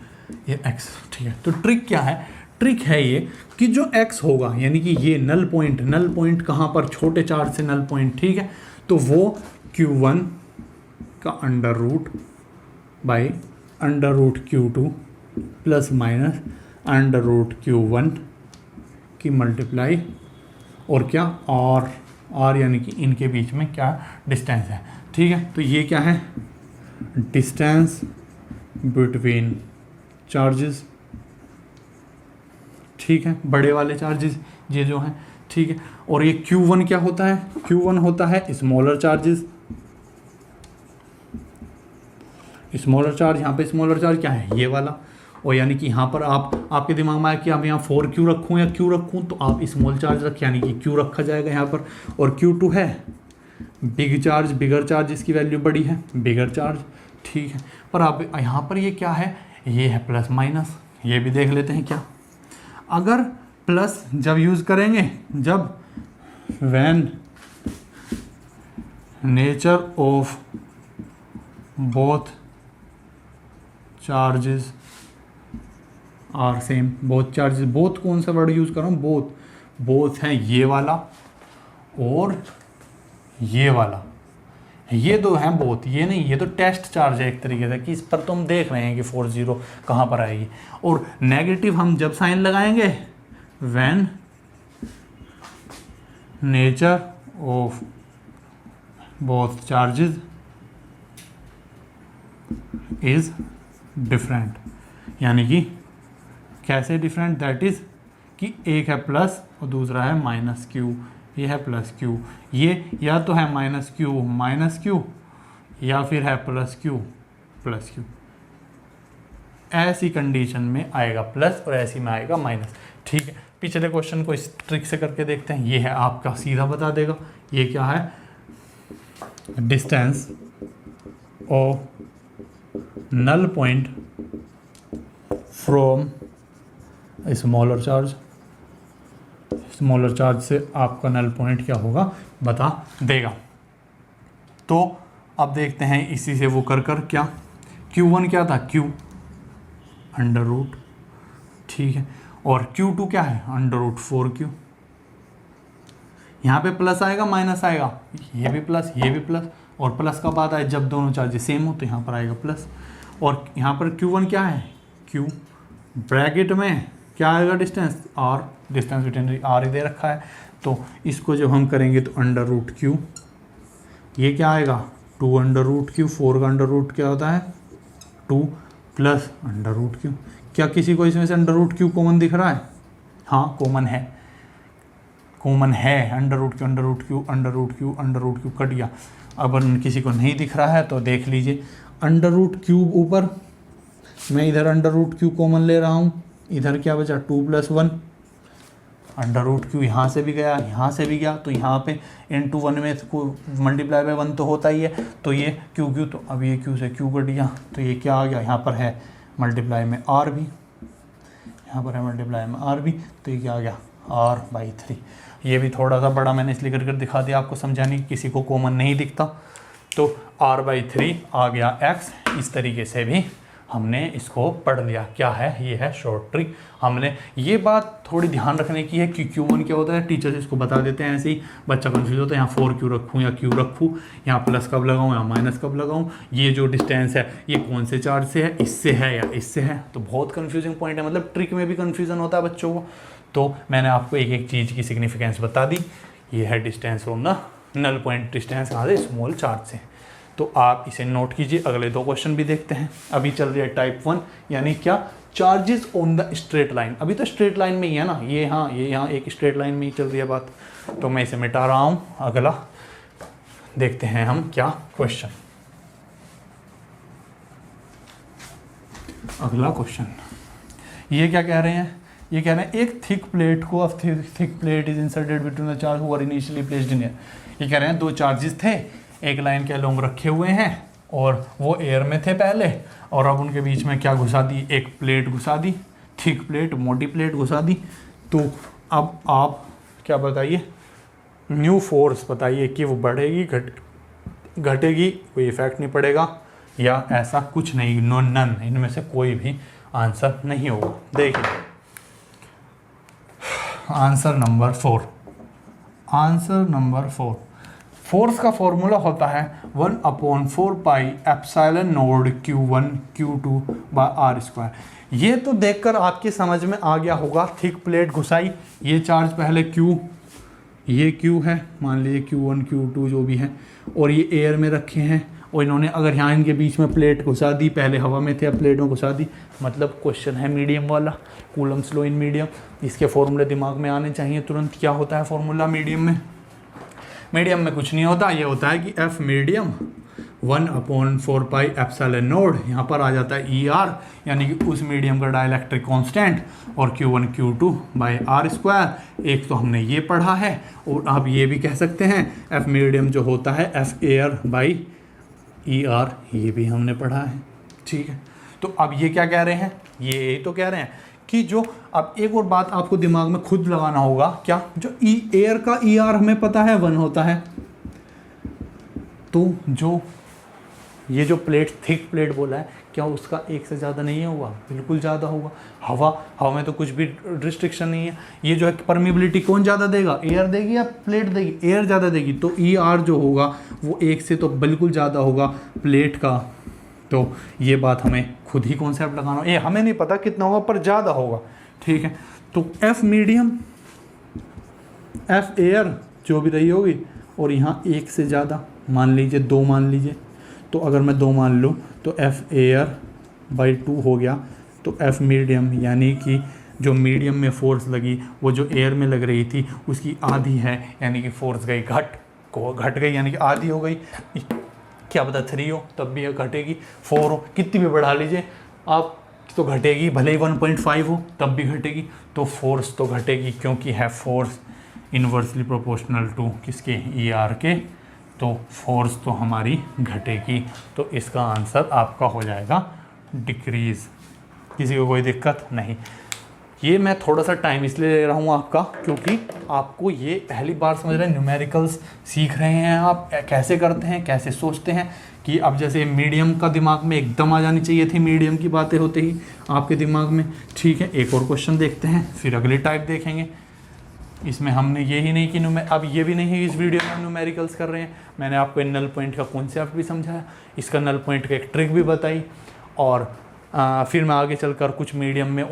ये x, ठीक है। तो ट्रिक क्या है, ट्रिक है ये कि जो x होगा यानी कि ये नल पॉइंट कहाँ पर, छोटे चार्ज से नल पॉइंट, ठीक है। तो वो Q1 का under root by under root Q2 plus minus under root Q1 की मल्टीप्लाई, और क्या R यानी कि इनके बीच में क्या डिस्टेंस है, ठीक है। तो ये क्या है, डिस्टेंस बिटवीन चार्जेस, ठीक है, बड़े वाले चार्जेस ये जो हैं, ठीक है। और ये Q1 क्या होता है, Q1 होता है स्मॉलर चार्जेस, स्मॉलर चार्ज, यहाँ पे स्मॉलर चार्ज क्या है, ये वाला। और यानी कि यहाँ पर आपके दिमाग में आया कि अब यहाँ 4Q रखूँ या Q रखूँ, तो आप स्मॉल चार्ज रखें यानी कि Q रखा जाएगा यहाँ पर। और Q2 है बिग चार्ज, बिगर चार्ज, इसकी वैल्यू बड़ी है, बिगर चार्ज, ठीक है। पर आप यहाँ पर ये क्या है, ये है प्लस माइनस, ये भी देख लेते हैं क्या। अगर प्लस जब यूज़ करेंगे, जब when nature of both charges are same, both charges, both कौन सा वर्ड यूज़ कर रहा हूँ, बोथ है ये वाला और ये वाला, ये दो हैं बोथ, ये नहीं, ये तो टेस्ट चार्ज है एक तरीके से कि इस पर तो हम देख रहे हैं कि 40 कहाँ पर आएगी। और नेगेटिव हम जब साइन लगाएंगे, when nature of both charges is different, यानी कि कैसे डिफरेंट, दैट इज कि एक है प्लस और दूसरा है माइनस क्यू, ये है प्लस क्यू, ये या तो है माइनस क्यू या फिर है प्लस क्यू। ऐसी कंडीशन में आएगा प्लस और ऐसी में आएगा माइनस, ठीक है। पिछले क्वेश्चन को इस ट्रिक से करके देखते हैं, ये है आपका सीधा बता देगा। ये क्या है, distance of null point from smaller charge, smaller charge से आपका नल पॉइंट क्या होगा बता देगा। तो अब देखते हैं इसी से वो कर क्या Q1 क्या था, Q अंडर रूट, ठीक है, और Q2 क्या है अंडर रूट 4Q। यहाँ पे प्लस आएगा माइनस आएगा, ये भी प्लस ये भी प्लस, और प्लस का बात आए जब दोनों चार्जेस सेम हो तो यहाँ पर आएगा प्लस। और यहाँ पर Q1 क्या है, Q ब्रैकेट में क्या आएगा distance R, distance between R ही दे रखा है, तो इसको जब हम करेंगे तो अंडर रूट Q, ये क्या आएगा 2 अंडर रूट Q, 4 का अंडर रूट क्या होता है 2 प्लस अंडर रूट Q। क्या किसी को इसमें से अंडर रूट Q कॉमन दिख रहा है, हाँ कॉमन है, कॉमन है under root Q under root Q under root Q under root Q cut गया। अब किसी को नहीं दिख रहा है तो देख लीजिए अंडर रूट क्यूब ऊपर, मैं इधर अंडर रूट Q कॉमन ले रहा हूँ, इधर क्या बचा 2 + 1 अंडर रूट Q, यहाँ से भी गया यहाँ से भी गया, तो यहाँ पे into 1 में मल्टीप्लाई बाय 1 तो होता ही है, तो ये Q तो अब ये Q से Q कट गया, तो ये क्या आ गया, यहाँ पर है मल्टीप्लाई में R भी, यहाँ पर है मल्टीप्लाई में R भी, तो ये क्या आ गया R/3। ये भी थोड़ा सा बड़ा मैंने इसलिए कर दिखा दिया आपको समझाने की, किसी को कॉमन नहीं दिखता, तो R/3 आ गया X। इस तरीके से भी हमने इसको पढ़ लिया, क्या है ये है शॉर्ट ट्रिक। हमने ये बात थोड़ी ध्यान रखने की है कि Q1 क्या होता है, टीचर्स इसको बता देते हैं ऐसे ही, बच्चा कंफ्यूज होता है यहाँ 4Q रखूँ या Q रखूँ, यहाँ प्लस कब लगाऊँ या माइनस कब लगाऊँ, ये जो डिस्टेंस है ये कौन से चार्ज से है, इससे है या इससे है, तो बहुत कन्फ्यूजिंग पॉइंट है, मतलब ट्रिक में भी कन्फ्यूज़न होता है बच्चों को। तो मैंने आपको एक एक चीज़ की सिग्निफिकेंस बता दी। ये है distance from the null point, distance कहाँ से, स्मॉल चार्ज से, तो आप इसे नोट कीजिए। अगले 2 क्वेश्चन भी देखते हैं। अभी चल रही है टाइप 1, यानी क्या, charges on the straight line. अभी तो स्ट्रेट लाइन में ही है ना, ये हाँ ये यहाँ एक स्ट्रेट लाइन में ही चल रही है बात, तो मैं इसे मिटा रहा हूँ। अगला देखते हैं हम क्या क्वेश्चन, अगला क्वेश्चन ये क्या कह रहे हैं, ये कह रहे हैं एक थिक प्लेट को, of thick plate is inserted between the charge who are initially placed in air. ये कह रहे हैं 2 चार्जेस थे, एक लाइन के अलोंग रखे हुए हैं और वो एयर में थे पहले, और अब उनके बीच में क्या घुसा दी, एक प्लेट घुसा दी, थिक प्लेट, मोटी प्लेट घुसा दी। तो अब आप क्या बताइए, न्यू फोर्स बताइए कि वो बढ़ेगी घटेगी, कोई इफेक्ट नहीं पड़ेगा या ऐसा कुछ नहीं, नो नन, इनमें से कोई भी आंसर नहीं होगा। देखिए answer number 4, answer number 4, force का फॉर्मूला होता है 1/4 pi epsilon naught Q1 Q2/r²। ये तो देखकर आपकी समझ में आ गया होगा, थिक प्लेट घुसाई, ये चार्ज पहले Q, ये Q है, मान लीजिए Q1 Q2 जो भी है, और ये एयर में रखे हैं, और इन्होंने अगर यहाँ इनके बीच में प्लेट घुसा दी, पहले हवा में थे अब प्लेट में घुसा दी, मतलब क्वेश्चन है मीडियम वाला, कूलम्स लॉ इन मीडियम। इसके फॉर्मूले दिमाग में आने चाहिए तुरंत। क्या होता है फॉर्मूला मीडियम में, मीडियम में कुछ नहीं होता, ये होता है कि F medium 1/4 pi epsilon node, यहाँ पर आ जाता है ER, यानी कि उस मीडियम का डाइलेक्ट्रिक कांस्टेंट, और Q1 Q2/r²। एक तो हमने ये पढ़ा है, और आप ये भी कह सकते हैं F मीडियम जो होता है F air/ER, ये भी हमने पढ़ा है, ठीक है। तो अब ये क्या कह रहे हैं, ये तो कह रहे हैं कि जो, अब एक और बात आपको दिमाग में खुद लगाना होगा, क्या, जो एयर का ER हमें पता है 1 होता है, तो जो ये जो प्लेट, थिक प्लेट बोला है, क्या उसका 1 से ज़्यादा नहीं होगा, बिल्कुल ज़्यादा होगा। हवा में तो कुछ भी रिस्ट्रिक्शन नहीं है। ये जो है परमिबिलिटी कौन ज़्यादा देगा, एयर देगी या प्लेट देगी, एयर ज़्यादा देगी, तो ER जो होगा वो 1 से तो बिल्कुल ज़्यादा होगा प्लेट का। तो ये बात हमें खुद ही कॉन्सेप्ट लगाना, ये हमें नहीं पता कितना होगा पर ज़्यादा होगा, ठीक है। तो F मीडियम, F एयर जो भी रही होगी, और यहाँ 1 से ज़्यादा, मान लीजिए 2 मान लीजिए, तो अगर मैं 2 मान लूँ तो F air/2 हो गया, तो F मीडियम यानी कि जो मीडियम में फोर्स लगी वो जो एयर में लग रही थी उसकी आधी है, यानी कि फोर्स गई घट गई, यानी कि आधी हो गई। क्या पता 3 हो तब भी घटेगी, 4 हो, कितनी भी बढ़ा लीजिए आप तो घटेगी, भले ही 1.5 हो तब भी घटेगी, तो फोर्स तो घटेगी, क्योंकि है फोर्स इन्वर्सली प्रोपोर्शनल टू किसके, ER के, तो फोर्स तो हमारी घटेगी। तो इसका आंसर आपका हो जाएगा डिक्रीज। किसी को कोई दिक्कत नहीं। ये मैं थोड़ा सा टाइम इसलिए ले रहा हूँ आपका, क्योंकि आपको ये पहली बार समझ रहे हैं, न्यूमेरिकल्स सीख रहे हैं आप कैसे करते हैं, कैसे सोचते हैं, कि अब जैसे मीडियम का दिमाग में एकदम आ जानी चाहिए थी, मीडियम की बातें होते ही आपके दिमाग में। ठीक है, एक और क्वेश्चन देखते हैं, फिर अगली टाइप देखेंगे। इसमें हमने ये ही नहीं कि अब ये भी नहीं है इस वीडियो में हम न्यूमेरिकल्स कर रहे हैं, मैंने आपको नल पॉइंट का कॉन्सेप्ट भी समझाया, इसका नल पॉइंट का एक ट्रिक भी बताई, और फिर मैं आगे चलकर कुछ मीडियम में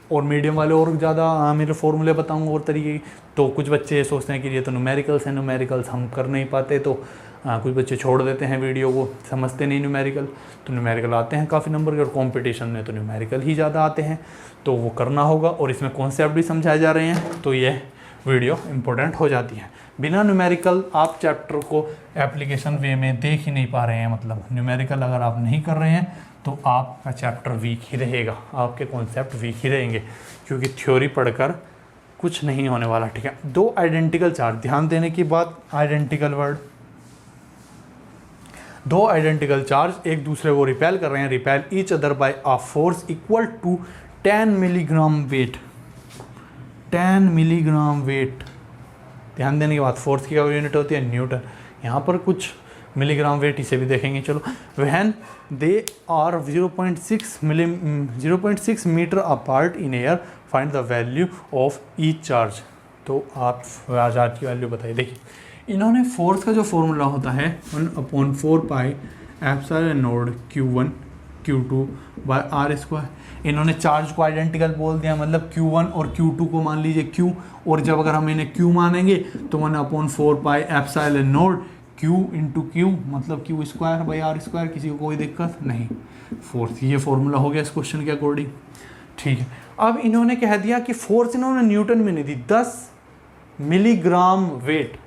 और मीडियम वाले और ज़्यादा मेरे फॉर्मूले बताऊंगा और तरीके की। तो कुछ बच्चे सोचते हैं कि ये तो न्यूमेरिकल्स हैं, न्यूमेरिकल्स हम कर नहीं पाते, तो कुछ बच्चे छोड़ देते हैं वीडियो को, समझते नहीं न्यूमेरिकल। तो न्यूमेरिकल आते हैं काफ़ी नंबर के, और कॉम्पिटिशन में तो न्यूमेरिकल ही ज़्यादा आते हैं, तो वो करना होगा, और इसमें कॉन्सेप्ट भी समझाए जा रहे हैं, तो ये वीडियो इम्पोर्टेंट हो जाती है। बिना न्यूमेरिकल आप चैप्टर को एप्लीकेशन वे में देख ही नहीं पा रहे हैं, मतलब न्यूमेरिकल अगर आप नहीं कर रहे हैं तो आपका चैप्टर वीक ही रहेगा, आपके कॉन्सेप्ट वीक ही रहेंगे, क्योंकि थ्योरी पढ़कर कुछ नहीं होने वाला। ठीक है, दो आइडेंटिकल चार्ज, ध्यान देने की बात, आइडेंटिकल वर्ड, दो आइडेंटिकल चार्ज एक दूसरे को रिपेल कर रहे हैं, repel each other by a force equal to 10 milligram weight, 10 milligram weight. ध्यान देने के बाद फोर्स की यूनिट होती है न्यूटन, यहाँ पर कुछ मिलीग्राम वेट इसे भी देखेंगे। चलो, when they are 0.6 metre apart in air find the value of each charge. तो आप चार्ज की वैल्यू बताइए। देखिए, इन्होंने फोर्स का जो फॉर्मूला होता है 1/4 pi epsilon not Q1 Q2 by are square, इन्होंने चार्ज को आइडेंटिकल बोल दिया, मतलब Q1 और Q2 को मान लीजिए Q, और जब अगर हम इन्हें Q मानेंगे तो 1/4 pi epsilon not Q into Q, मतलब Q square by R square. किसी को कोई दिक्कत नहीं, फोर्स ये फॉर्मूला हो गया इस क्वेश्चन के अकॉर्डिंग। ठीक है, अब इन्होंने कह दिया कि फोर्स इन्होंने न्यूटन में नहीं दी, 10 milligram weight,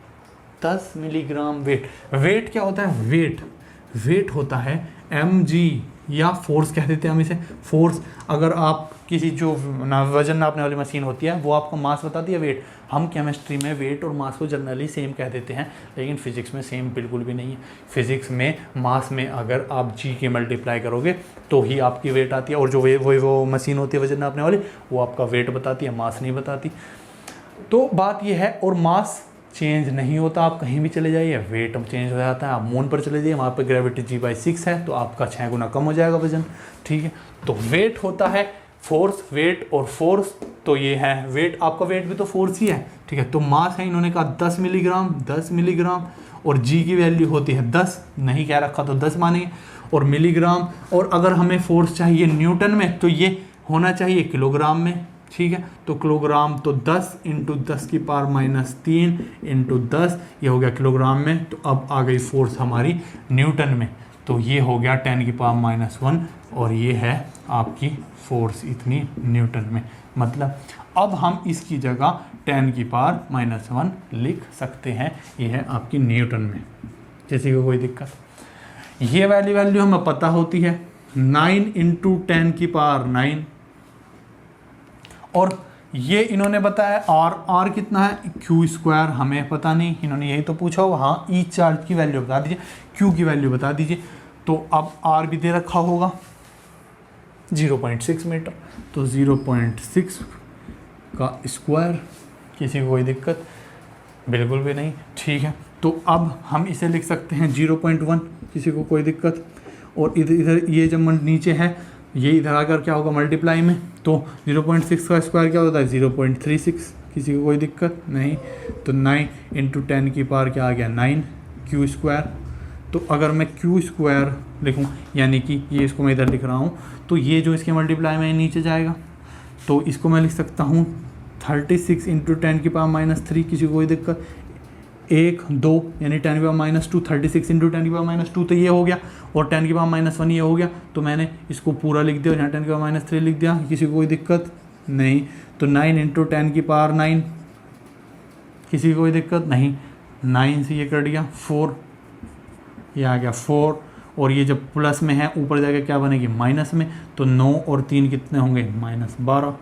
10 milligram weight. Weight क्या होता है? वेट होता है mg, या फोर्स कह देते हैं हम इसे। फोर्स, अगर आप किसी जो वजन नापने वाली मशीन होती है वो आपको मास बताती है, वेट। हम केमिस्ट्री में वेट और मास को जनरली सेम कह देते हैं, लेकिन फिजिक्स में सेम बिल्कुल भी नहीं है। फिजिक्स में मास में अगर आप g के मल्टीप्लाई करोगे तो ही आपकी वेट आती है, और जो वो मशीन होती है वजन नापने वाली, वो आपका वेट बताती है, मास नहीं बताती। तो बात यह है, और मास चेंज नहीं होता, आप कहीं भी चले जाइए वेट चेंज हो जाता है। आप मून पर चले जाइए, वहाँ पर ग्रेविटी G/6 है, तो आपका 6 गुना कम हो जाएगा वजन। ठीक है, तो वेट होता है फोर्स, वेट और फोर्स, तो ये है वेट, आपका वेट भी तो फोर्स ही है। ठीक है, तो मास है, इन्होंने कहा 10 मिलीग्राम, और G की वैल्यू होती है 10, नहीं कह रखा तो 10 मानेंगे, और मिलीग्राम, और अगर हमें फोर्स चाहिए न्यूटन में तो ये होना चाहिए किलोग्राम में। ठीक है, तो किलोग्राम तो 10 इंटू 10 की पावर -3 इंटू 10, ये हो गया किलोग्राम में। तो अब आ गई फोर्स हमारी न्यूटन में, तो ये हो गया 10 की पावर -1, और ये है आपकी फोर्स इतनी न्यूटन में। मतलब अब हम इसकी जगह 10 की पावर -1 लिख सकते हैं, ये है आपकी न्यूटन में। किसी को कोई दिक्कत? ये वैल्यू हमें पता होती है, 9 इंटू 10 की पावर 9, और ये इन्होंने बताया आर कितना है, क्यू स्क्वायर, हमें पता नहीं, इन्होंने यही तो पूछा होगा। हाँ, ई चार्ज की वैल्यू बता दीजिए, क्यू की वैल्यू बता दीजिए। तो अब आर भी दे रखा होगा 0.6 मीटर, तो 0.6 का स्क्वायर। किसी को कोई दिक्कत? बिल्कुल भी नहीं। ठीक है, तो अब हम इसे लिख सकते हैं 0.1, किसी को कोई दिक्कत? और इधर ये जब नीचे है, ये इधर आकर क्या होगा मल्टीप्लाई में, तो 0.6 का स्क्वायर क्या होता है 0.36। किसी को कोई दिक्कत नहीं? तो 9 इंटू 10 की पावर क्या आ गया 9 क्यू स्क्वायर। तो अगर मैं क्यू स्क्वायर लिखूं, यानी कि ये इसको मैं इधर लिख रहा हूँ, तो ये जो इसके मल्टीप्लाई में नीचे जाएगा, तो इसको मैं लिख सकता हूँ 36 इंटू 10 की पावर -3। किसी को कोई दिक्कत? 1 2 यानी 10 की पावर -2, 36 इंटू 10 की पावर -2, तो ये हो गया, और 10 की पावर -1 ये हो गया। तो मैंने इसको पूरा लिख दिया और यहाँ 10 की पावर -3 लिख दिया। किसी को कोई दिक्कत नहीं? तो 9 इंटू 10 की पावर 9, किसी को कोई दिक्कत नहीं? 9 से ये कट गया 4, ये आ गया 4, और ये जब प्लस में है ऊपर जाके क्या बनेगी माइनस में, तो 9 और 3 कितने होंगे -12,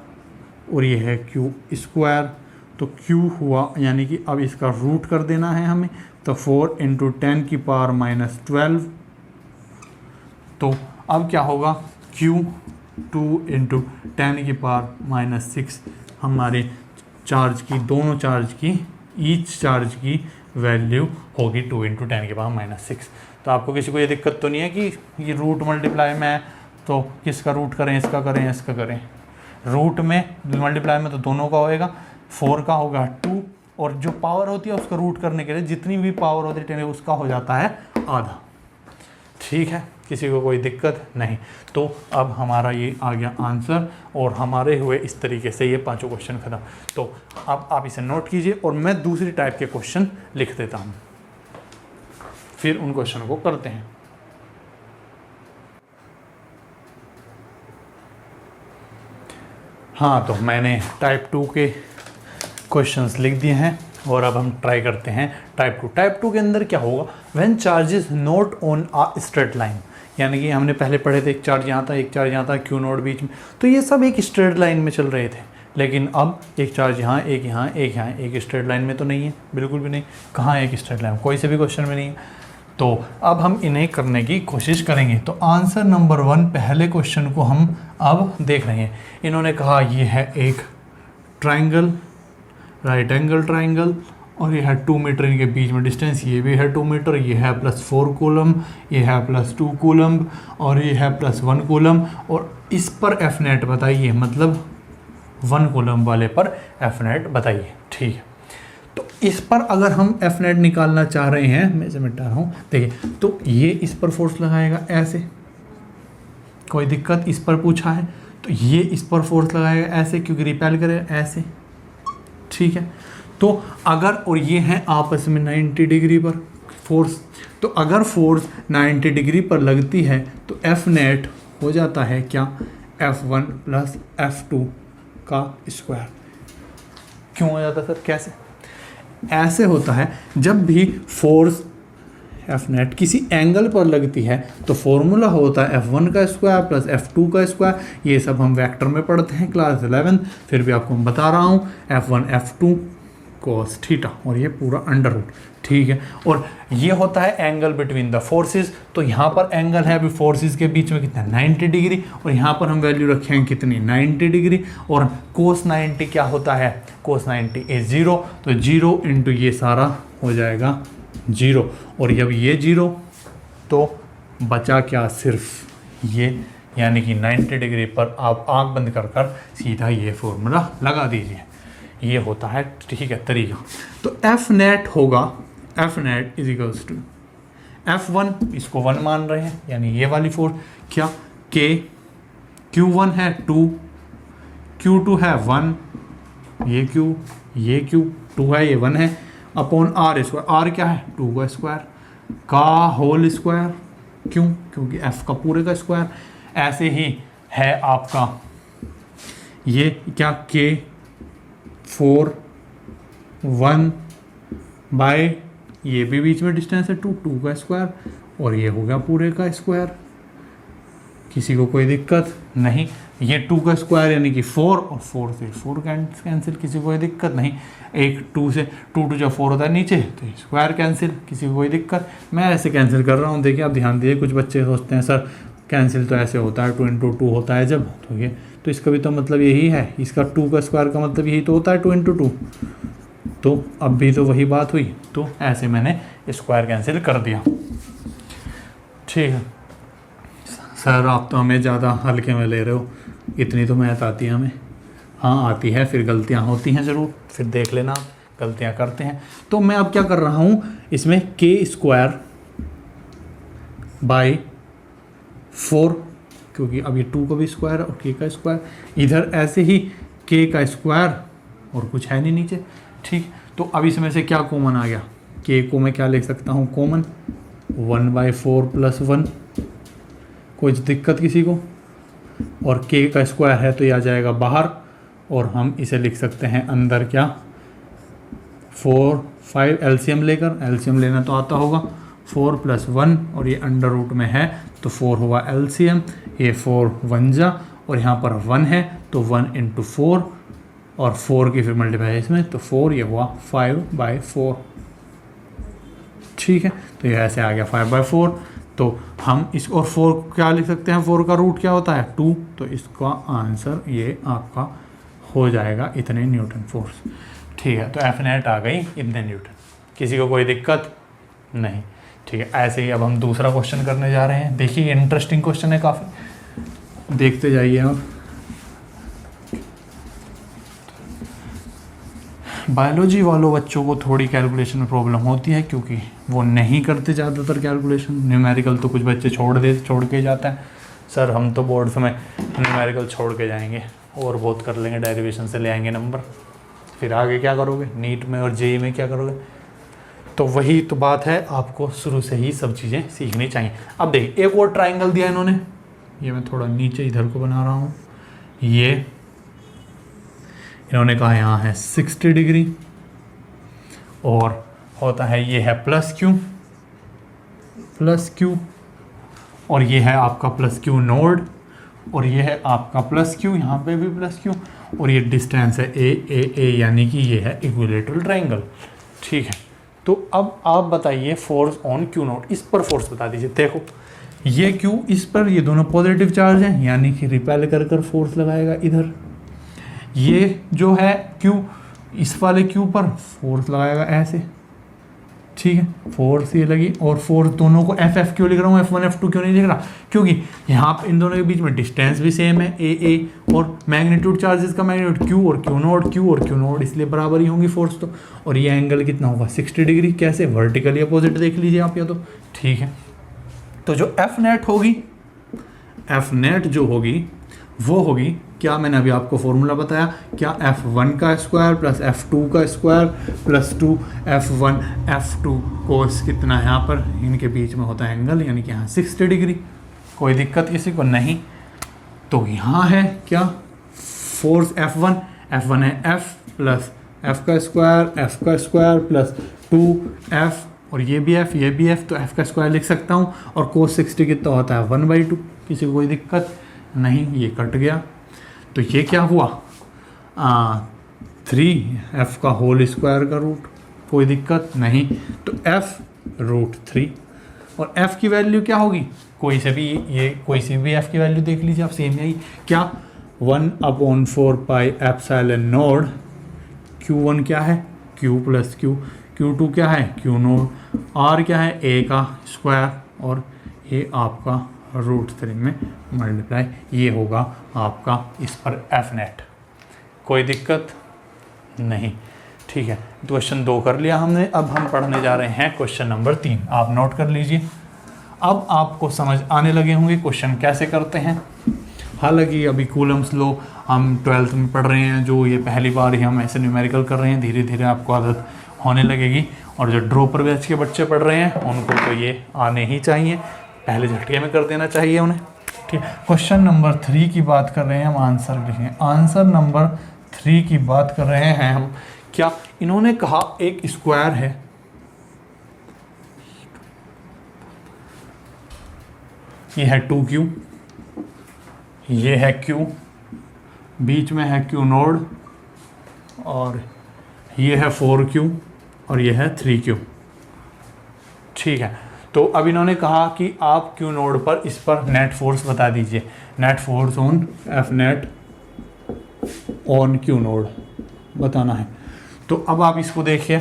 और ये है क्यू स्क्वायर। तो Q हुआ, यानी कि अब इसका रूट कर देना है हमें, तो 4 इंटू 10 की पावर -12। तो अब क्या होगा, Q 2 × 10⁻⁻⁶ हमारे चार्ज की, दोनों चार्ज की, ईच चार्ज की वैल्यू होगी 2 × 10⁻⁻⁶। तो आपको किसी को ये दिक्कत तो नहीं है कि ये रूट मल्टीप्लाई में है तो किसका रूट करें, इसका करें, इसका करें। रूट में मल्टीप्लाई में तो दोनों का होएगा, 4 का होगा 2, और जो पावर होती है उसका रूट करने के लिए जितनी भी पावर होती है उसका हो जाता है आधा। ठीक है, किसी को कोई दिक्कत नहीं। तो अब हमारा ये आ गया आंसर, और हमारे हुए इस तरीके से ये पांचों क्वेश्चन खत्म। तो अब आप इसे नोट कीजिए और मैं दूसरी टाइप के क्वेश्चन लिख देता हूँ, फिर उन क्वेश्चन को करते हैं। हाँ, तो मैंने टाइप 2 के क्वेश्चंस लिख दिए हैं और अब हम ट्राई करते हैं टाइप 2। टाइप 2 के अंदर क्या होगा, when charge is not on a straight line, यानी कि हमने पहले पढ़े थे एक चार्ज यहाँ था, एक चार्ज यहाँ था, क्यू नोड बीच में, तो ये सब एक स्ट्रेट लाइन में चल रहे थे। लेकिन अब एक चार्ज यहाँ, एक यहाँ, एक यहाँ, एक स्ट्रेट लाइन में तो नहीं है, बिल्कुल भी नहीं। कहाँ है एक स्ट्रेट लाइन, कोई से भी क्वेश्चन में नहीं है। तो अब हम इन्हें करने की कोशिश करेंगे। तो आंसर नंबर 1 पहले क्वेश्चन को हम अब देख रहे हैं। इन्होंने कहा ये है एक ट्राइंगल, राइट एंगल ट्राइंगल, और ये है 2 मीटर इनके बीच में डिस्टेंस, ये भी है 2 मीटर, ये है +4 कूलम, ये है +2 कूलम, और ये है +1 कूलम, और इस पर एफ नेट बताइए, मतलब 1 कूलम वाले पर एफ नेट बताइए। ठीक है, तो इस पर अगर हम एफ नेट निकालना चाह रहे हैं, मैं इसे मिटा रहा हूँ, देखिए, तो ये इस पर फोर्स लगाएगा ऐसे, कोई दिक्कत, इस पर पूछा है तो ये इस पर फोर्स लगाएगा ऐसे, क्योंकि रिपेल करेगा ऐसे। ठीक है, तो अगर, और ये है आपस में 90 डिग्री पर फोर्स, तो अगर फोर्स 90 डिग्री पर लगती है तो एफ नेट हो जाता है क्या, F1 + F2 का स्क्वायर। क्यों हो जाता सर, कैसे? ऐसे होता है जब भी फोर्स एफ नेट किसी एंगल पर लगती है तो फॉर्मूला होता है F1 का स्क्वायर + F2 का स्क्वायर। ये सब हम वेक्टर में पढ़ते हैं क्लास 11, फिर भी आपको मैं बता रहा हूँ, F1 F2 cos थीटा, और ये पूरा अंडर रूट। ठीक है, और ये होता है एंगल बिटवीन द फोर्सेस। तो यहाँ पर एंगल है अभी फोर्सेस के बीच में कितना, 90 डिग्री, और यहाँ पर हम वैल्यू रखे हैं कितनी, 90 डिग्री। और cos 90 क्या होता है, cos 90 इज 0, तो 0 × ये सारा हो जाएगा 0, और जब ये 0 तो बचा क्या, सिर्फ ये, यानी कि 90 डिग्री पर आप आंख बंद कर कर सीधा ये फॉर्मूला लगा दीजिए। ये होता है, ठीक है, तरीका। तो एफ नेट होगा, F net is equals to F1, इसको 1 मान रहे हैं, यानी ये वाली फोर्स क्या, K, Q1 है 2, Q2 है 1, ये Q 2 है, ये 1 है, अपॉन R स्क्वायर। R क्या है, 2 का स्क्वायर का होल स्क्वायर। क्यों, क्योंकि F का पूरे का स्क्वायर। ऐसे ही है आपका ये क्या, K 4 1 बाय, ये भी बीच में डिस्टेंस है 2 का स्क्वायर, और ये हो गया पूरे का स्क्वायर। किसी को कोई दिक्कत नहीं। ये 2 का स्क्वायर यानी कि 4, और 4 से 4 कैंसिल, किसी को कोई दिक्कत नहीं। एक 2 से 2 जब 4 होता है नीचे, तो स्क्वायर कैंसिल, किसी को कोई दिक्कत। मैं ऐसे कैंसिल कर रहा हूँ, देखिए आप ध्यान दीजिए। कुछ बच्चे सोचते हैं सर कैंसिल तो ऐसे होता है, 2 × 2 होता है जब, तो ये, तो इसका भी तो मतलब यही है, इसका 2 का स्क्वायर का मतलब यही तो होता है 2 × 2। तो अब भी तो वही बात हुई, तो ऐसे मैंने स्क्वायर कैंसिल कर दिया। ठीक है सर, आप तो हमें ज़्यादा हल्के में ले रहे हो, इतनी तो मैथ आती है हमें। हाँ आती है, फिर गलतियाँ होती हैं ज़रूर, फिर देख लेना आप, गलतियाँ करते हैं। तो मैं अब क्या कर रहा हूँ, इसमें K² बाई 4, क्योंकि अब ये 2 का भी स्क्वायर और K का स्क्वायर, इधर ऐसे ही K का स्क्वायर, और कुछ है नहीं नीचे। ठीक, तो अब इसमें से क्या कॉमन आ गया, K को मैं क्या लिख सकता हूँ कॉमन, 1/4 + 1, कुछ दिक्कत किसी को। और K का स्क्वायर है तो ये आ जाएगा बाहर, और हम इसे लिख सकते हैं अंदर क्या, 4 5, एलसीएम लेकर, एलसीएम लेना तो आता होगा, 4 + 1, और ये अंडर रूट में है तो 4 हुआ एलसीएम, ये 4 1 जा, और यहाँ पर 1 है तो 1 × 4, और 4 की फिर मल्टीप्लाई है इसमें, तो 4, ये हुआ 5/4। ठीक है, तो ये ऐसे आ गया 5/4। तो हम इस और 4 क्या लिख सकते हैं, 4 का रूट क्या होता है 2, तो इसका आंसर ये आपका हो जाएगा इतने न्यूटन फोर्स। ठीक है, तो एफ नेट आ गई इतने न्यूटन। किसी को कोई दिक्कत नहीं? ठीक है, ऐसे ही अब हम दूसरा क्वेश्चन करने जा रहे हैं। देखिए इंटरेस्टिंग क्वेश्चन है काफ़ी, देखते जाइए आप। बायोलॉजी वालों बच्चों को थोड़ी कैलकुलेशन में प्रॉब्लम होती है क्योंकि वो नहीं करते ज़्यादातर कैलकुलेशन। न्यूमेरिकल तो कुछ बच्चे छोड़ के जाते हैं, सर हम तो बोर्ड्स में न्यूमेरिकल छोड़ के जाएंगे और बहुत कर लेंगे, डेरिवेशन से ले आएंगे नंबर, फिर आगे क्या करोगे, नीट में और जेई में क्या करोगे? तो वही तो बात है, आपको शुरू से ही सब चीज़ें सीखनी चाहिए। अब देखिए एक और ट्राइंगल दिया इन्होंने, ये मैं थोड़ा नीचे इधर को बना रहा हूँ। ये इन्होंने कहा यहाँ है 60 डिग्री और होता है ये है प्लस क्यू और ये है आपका प्लस क्यू नोड और ये है आपका प्लस क्यू, यहाँ पे भी प्लस क्यू और ये डिस्टेंस है ए यानी कि ये है इक्विलेटरल ट्रायंगल। ठीक है, तो अब आप बताइए फोर्स ऑन क्यू नोट, इस पर फोर्स बता दीजिए। देखो ये क्यू, इस पर ये दोनों पॉजिटिव चार्ज हैं यानी कि रिपेल कर फोर्स लगाएगा इधर। ये जो है क्यू, इस वाले क्यू पर फोर्स लगाएगा ऐसे। ठीक है, फोर्स ये लगी और फोर्स दोनों को एफ क्यों लिख रहा हूँ, F1 F2 क्यों नहीं लिख रहा, क्योंकि यहाँ इन दोनों के बीच में डिस्टेंस भी सेम है ए और मैग्नीट्यूड चार्जेस का मैग्नीट्यूड क्यू और क्यू नोड इसलिए बराबर ही होंगी फोर्स तो। और ये एंगल कितना होगा 60 डिग्री, कैसे वर्टिकली अपोजिट देख लीजिए आप या तो। ठीक है, तो जो एफ नेट होगी, एफ नेट जो होगी वो होगी क्या, मैंने अभी आपको फॉर्मूला बताया क्या, F1 का स्क्वायर प्लस F2 का स्क्वायर प्लस 2 F1 F2 कोस कितना है यहाँ पर, इनके बीच में होता है एंगल यानी कि यहाँ 60 डिग्री। कोई दिक्कत किसी को नहीं? तो यहाँ है क्या फोर्स F1 है F प्लस F का स्क्वायर प्लस 2F और ये भी F तो F का स्क्वायर लिख सकता हूँ और कोस 60 कितना होता है 1/2। किसी को कोई दिक्कत नहीं? ये कट गया तो ये क्या हुआ 3F का होल स्क्वायर का रूट। कोई दिक्कत नहीं? तो F√3 और F की वैल्यू क्या होगी, कोई सी भी F की वैल्यू देख लीजिए आप, सेम यही क्या 1/4 पाई एप्सिलॉन नोड। Q1 क्या है Q प्लस Q, Q2 क्या है Q नोड, R क्या है A का स्क्वायर और ये आपका √3 में मल्टीप्लाई, ये होगा आपका इस पर एफ नेट। कोई दिक्कत नहीं? ठीक है, क्वेश्चन 2 कर लिया हमने। अब हम पढ़ने जा रहे हैं क्वेश्चन नंबर 3, आप नोट कर लीजिए। अब आपको समझ आने लगे होंगे क्वेश्चन कैसे करते हैं। हालांकि अभी कूलम्स लॉ हम 12th में पढ़ रहे हैं, जो ये पहली बार ही हम ऐसे न्यूमेरिकल कर रहे हैं, धीरे धीरे आपको आदत होने लगेगी। और जो ड्रॉपर बैच के बच्चे पढ़ रहे हैं उनको तो ये आने ही चाहिए, पहले झटके में कर देना चाहिए उन्हें। ठीक है, क्वेश्चन नंबर 3 की बात कर रहे हैं हम, आंसर लिखें। आंसर नंबर 3 की बात कर रहे हैं हम, क्या इन्होंने कहा एक स्क्वायर है, ये है 2Q, ये है Q, बीच में है Q नोड और ये है 4Q और ये है 3Q। ठीक है, तो अब इन्होंने कहा कि आप Q नोड पर इस पर नेट फोर्स बता दीजिए, net force on F net on Q node बताना है। तो अब आप इसको देखिए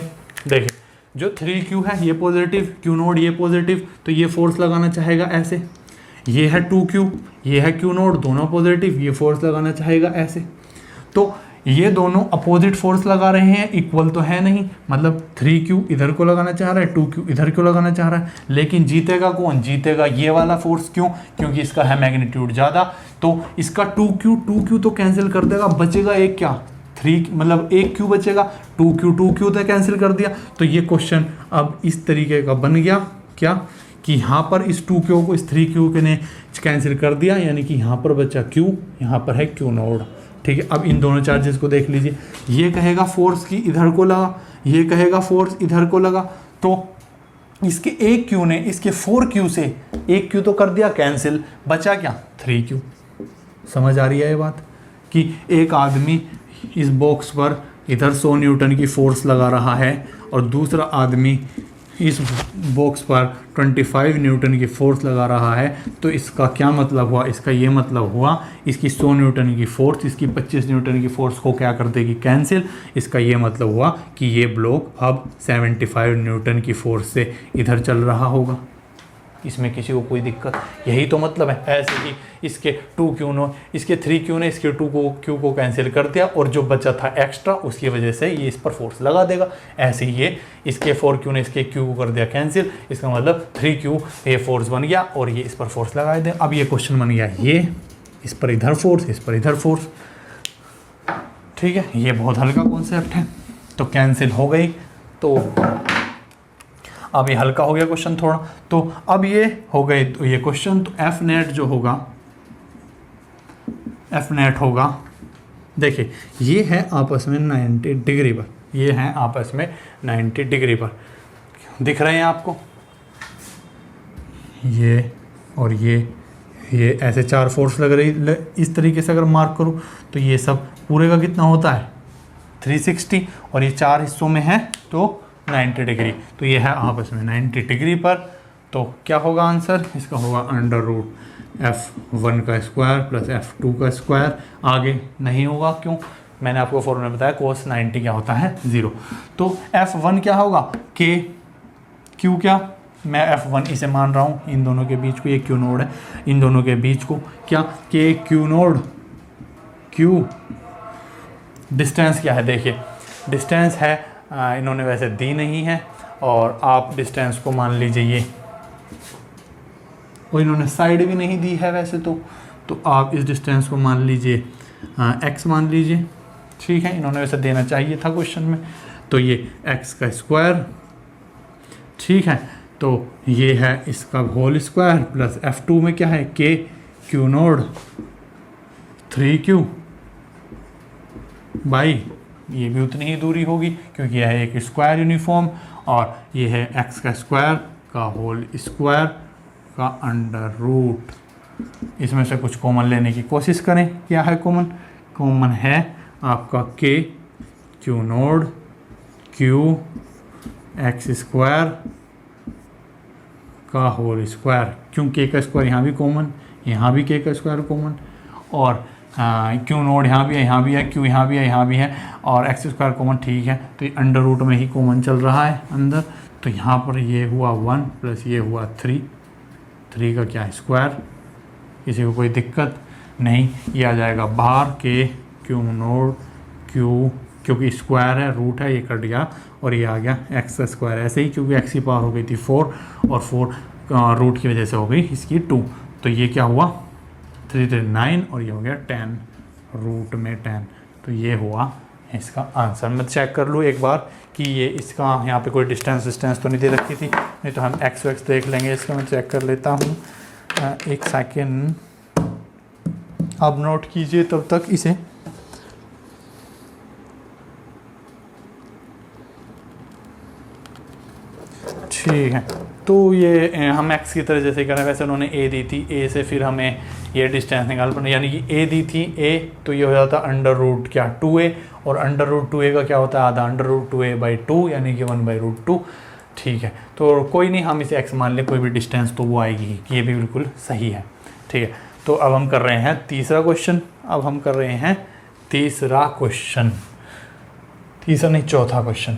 जो 3Q है ये पॉजिटिव, Q नोड ये पॉजिटिव, तो ये फोर्स लगाना चाहेगा ऐसे। ये है 2Q, ये है Q नोड, दोनों पॉजिटिव, ये फोर्स लगाना चाहेगा ऐसे। तो ये दोनों अपोजिट फोर्स लगा रहे हैं, इक्वल तो है नहीं, मतलब 3Q इधर को लगाना चाह रहा है, 2Q इधर को लगाना चाह रहा है, लेकिन जीतेगा कौन, जीतेगा ये वाला फोर्स। क्यों? क्योंकि इसका है मैग्नीट्यूड ज़्यादा, तो इसका 2Q तो कैंसिल कर देगा, बचेगा एक क्या 3, मतलब एक Q बचेगा, 2Q तो कैंसिल कर दिया। तो ये क्वेश्चन अब इस तरीके का बन गया क्या, कि यहाँ पर इस 2Q को इस 3Q ने कैंसिल कर दिया, यानी कि यहाँ पर बचा Q, यहाँ पर है Q नोड। ठीक है, अब इन दोनों चार्जेस को देख लीजिए, ये कहेगा फोर्स की इधर को लगा, ये कहेगा फोर्स इधर को लगा, तो इसके एक Q ने इसके 4Q से एक Q तो कर दिया कैंसिल, बचा क्या 3Q। समझ आ रही है ये बात, कि एक आदमी इस बॉक्स पर इधर 100 न्यूटन की फोर्स लगा रहा है और दूसरा आदमी इस बॉक्स पर 25 न्यूटन की फोर्स लगा रहा है, तो इसका क्या मतलब हुआ? इसका ये मतलब हुआ इसकी 100 न्यूटन की फोर्स इसकी 25 न्यूटन की फोर्स को क्या कर देगी? कैंसिल। इसका ये मतलब हुआ कि ये ब्लॉक अब 75 न्यूटन की फोर्स से इधर चल रहा होगा। इसमें किसी को कोई दिक्कत? यही तो मतलब है। ऐसे ही इसके 2Q नो, इसके 3Q ने इसके 2Q को कैंसिल कर दिया और जो बचा था एक्स्ट्रा उसकी वजह से ये इस पर फोर्स लगा देगा। ऐसे ही ये इसके 4Q ने इसके Q को कर दिया कैंसिल, इसका मतलब 3Q ये फोर्स बन गया और ये इस पर फोर्स लगा दे। अब ये क्वेश्चन बन गया, ये इस पर इधर फोर्स, इस पर इधर फोर्स। ठीक है, ये बहुत हल्का कॉन्सेप्ट है, तो कैंसिल हो गई। तो अब ये हल्का हो गया क्वेश्चन थोड़ा। तो अब ये हो गए तो ये क्वेश्चन, तो एफ नेट जो होगा, एफ नेट होगा, देखिए ये है आपस में 90 डिग्री पर, ये है आपस में 90 डिग्री पर, दिख रहे हैं आपको? ये और ये ऐसे 4 फोर्स लग रही। इस तरीके से अगर मार्क करूँ तो ये सब पूरे का कितना होता है? 360, और ये 4 हिस्सों में है तो 90 डिग्री। तो ये है आपस में 90 डिग्री पर। तो क्या होगा आंसर? इसका होगा √F1 का स्क्वायर प्लस F2 का स्क्वायर। आगे नहीं होगा, क्यों? मैंने आपको फॉर्मूला में बताया cos 90 क्या होता है? 0। तो F1 क्या होगा? K, Q क्या? मैं F1 इसे मान रहा हूँ, इन दोनों के बीच को, ये Q नोड है, इन दोनों के बीच को क्या K Q node, Q distance क्या है? देखिए डिस्टेंस है, इन्होंने वैसे दी नहीं है, और आप डिस्टेंस को मान लीजिए ये, और इन्होंने साइड भी नहीं दी है वैसे तो आप इस डिस्टेंस को मान लीजिए x मान लीजिए। ठीक है, इन्होंने वैसे देना चाहिए था क्वेश्चन में। तो ये x का स्क्वायर, ठीक है, तो ये है इसका होल स्क्वायर प्लस F2 में क्या है? K Q node 3Q by, ये भी उतनी ही दूरी होगी क्योंकि यह है एक स्क्वायर यूनिफॉर्म, और ये है x का स्क्वायर का होल स्क्वायर का अंडर रूट। इसमें से कुछ कॉमन लेने की कोशिश करें। क्या है कॉमन? कॉमन है आपका K Q node Q x square का होल स्क्वायर, क्यों K का स्क्वायर यहाँ भी कॉमन, यहाँ भी K का स्क्वायर कॉमन, और Q नोड यहाँ भी है, Q यहाँ भी है, यहाँ भी है, और एक्स स्क्वायर कॉमन। ठीक है, तो ये अंडर रूट में ही कॉमन चल रहा है अंदर। तो यहाँ पर ये हुआ 1 प्लस ये हुआ 3 का क्या स्क्वायर, किसी को कोई दिक्कत नहीं? ये आ जाएगा बाहर K Q नोड Q, क्योंकि स्क्वायर है, रूट है, ये कट गया, और ये आ गया एक्स का स्क्वायर। ऐसे ही क्योंकि एक्स की पावर हो गई थी 4, और 4 रूट की वजह से हो गई इसकी 2, तो ये क्या हुआ 3 9, और ये हो गया 10 रूट में 10। तो ये हुआ इसका आंसर। मैं चेक कर लूँ एक बार कि ये इसका यहाँ पे कोई डिस्टेंस तो नहीं दे रखी थी, नहीं तो हम एक्स वैक्स देख लेंगे। इसका मैं चेक कर लेता हूँ, एक सेकेंड, अब नोट कीजिए तब तक इसे। ठीक है, तो ये हम x की तरह जैसे करें वैसे उन्होंने a दी थी, a से फिर हमें ये डिस्टेंस निकाल पड़े, यानी कि a दी थी a, तो ये हो जाता अंडर रूट क्या 2a, और अंडर रूट 2a का क्या होता है? आधा अंडर रूट 2a/2, यानी कि 1/√2। ठीक है, तो कोई नहीं, हम इसे x मान लें, कोई भी डिस्टेंस तो वो आएगी, ये भी बिल्कुल सही है। ठीक है, तो अब हम कर रहे हैं तीसरा क्वेश्चन। अब हम कर रहे हैं तीसरा क्वेश्चन, तीसरा नहीं चौथा क्वेश्चन।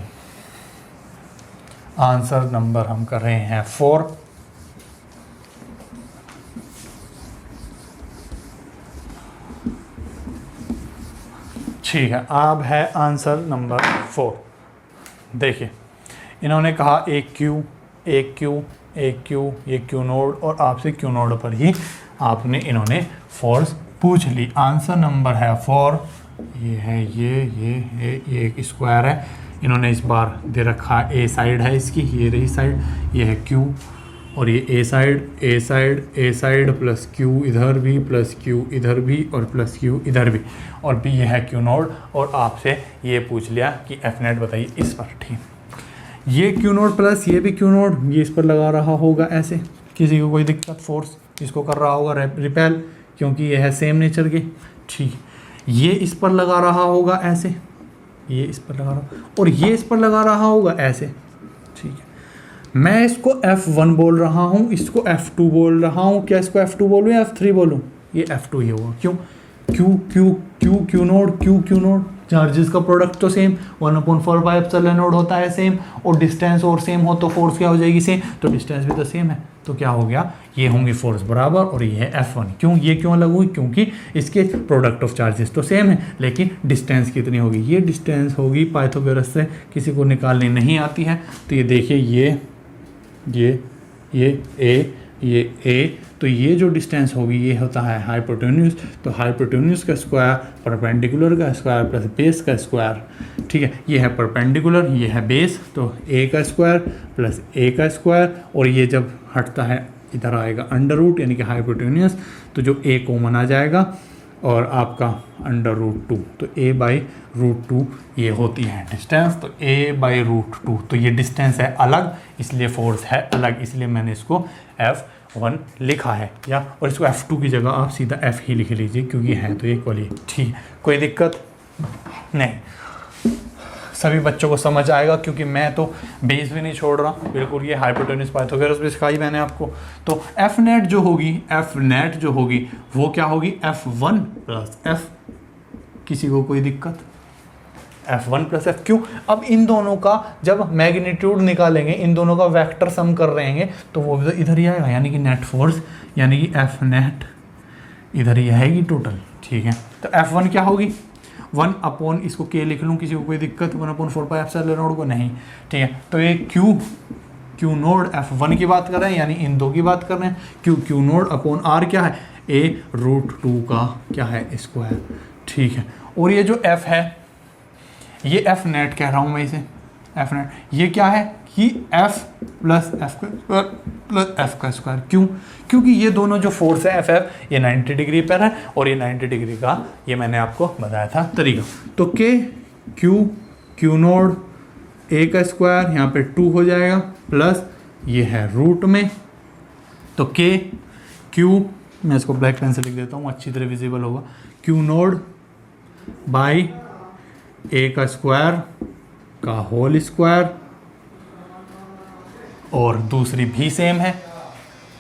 आंसर नंबर हम कर रहे हैं 4। ठीक है, अब है आंसर नंबर 4। देखिए इन्होंने कहा एक क्यू, एक क्यू, एक क्यू, ये क्यू नोड, और आपसे क्यू नोड पर ही आपने इन्होंने फोर्स पूछ ली। आंसर नंबर है 4। ये है ये एक स्क्वायर है, इन्होंने इस बार दे रखा ए साइड है इसकी, ये रही साइड, ये है क्यू, और ये ए साइड प्लस क्यू इधर भी, प्लस क्यू इधर भी, और प्लस क्यू इधर भी, और बी ये है क्यू नोड, और आपसे ये पूछ लिया कि एफ नेट बताइए इस पर। ठीक, ये क्यू नोड प्लस ये भी क्यू नोड, ये इस पर लगा रहा होगा ऐसे, किसी को कोई दिक्कत? फोर्स इसको कर रहा होगा रिपेल, क्योंकि ये है सेम नेचर के। ठीक, ये इस पर लगा रहा होगा ऐसे, ये इस पर लगा रहा, और ये इस पर लगा रहा होगा ऐसे। ठीक है, मैं इसको F1 बोल रहा हूँ, इसको F2 बोल रहा हूँ, क्या इसको F2 बोलूँ या F3 बोलूँ? ये F2 ही होगा। क्यों? क्यू नोड चार्जेस का प्रोडक्ट तो सेम 1/4 नोड होता है सेम, और डिस्टेंस और सेम हो तो फोर्स क्या हो जाएगी सेम, तो डिस्टेंस भी तो सेम है, तो क्या हो गया, ये होंगी फोर्स बराबर और ये है F1। क्यों ये क्यों अलग हुई? क्योंकि इसके प्रोडक्ट ऑफ चार्जेस तो सेम है लेकिन डिस्टेंस कितनी होगी, ये डिस्टेंस होगी पाइथागोरस से किसी को निकालनी नहीं आती है, तो ये देखिए ये ए, तो ये जो डिस्टेंस होगी ये होता है हाइपोटेन्यूज, तो हाइपोटेन्यूज का स्क्वायर परपेंडिकुलर का स्क्वायर प्लस बेस का स्क्वायर, ठीक है, ये है परपेंडिकुलर, ये है बेस, तो ए का स्क्वायर प्लस ए का स्क्वायर, और ये जब हटता है इधर आएगा अंडर रूट यानी कि हाइपोटेन्यूज, तो जो ए कॉमन आ जाएगा और आपका √2, तो a/√2 ये होती है डिस्टेंस, तो a/√2, तो ये डिस्टेंस है अलग इसलिए फोर्स है अलग, इसलिए मैंने इसको F1 लिखा है, या और इसको F2 की जगह आप सीधा F ही लिख लीजिए क्योंकि है तो इक्वल ही, ठीक है, कोई दिक्कत नहीं, सभी बच्चों को समझ आएगा क्योंकि मैं तो बेस भी नहीं छोड़ रहा बिल्कुल, ये हाइपोटेन्यूज पाइथागोरस भी सिखाई मैंने आपको। तो F नेट जो होगी वो क्या होगी, F1 प्लस F, किसी को कोई दिक्कत, F1 प्लस F। क्यों? अब इन दोनों का जब मैग्नीट्यूड निकालेंगे, इन दोनों का वेक्टर सम कर रहे हैं तो वो भी तो इधर ही आएगा, यानी कि नेट फोर्स यानी कि F नेट इधर ही आएगी टोटल, ठीक है। तो F1 क्या होगी, 1 इसको K लिख लूँ, किसी को कोई दिक्कत, 1/4 नोड को नहीं, ठीक है। तो ये Q नोड F1 की बात कर रहे हैं यानी इन दो की बात कर रहे हैं, Q नोड अपॉन R क्या है, a√2 का क्या है स्क्वायर, ठीक है। और ये जो F है ये F नेट कह रहा हूँ मैं इसे, F नेट ये क्या है कि F प्लस F का स्क्वायर प्लस F का स्क्वायर। क्यों? क्योंकि ये दोनों जो फोर्स है FF ये 90 डिग्री पर है और ये 90 डिग्री का ये मैंने आपको बताया था तरीका। तो Q नोड A का स्क्वायर यहाँ पे 2 हो जाएगा प्लस ये है रूट में, तो Q मैं इसको ब्लैक पेन से लिख देता हूँ अच्छी तरह विजिबल होगा, Q नोड बाई A का स्क्वायर का होल स्क्वायर, और दूसरी भी सेम है,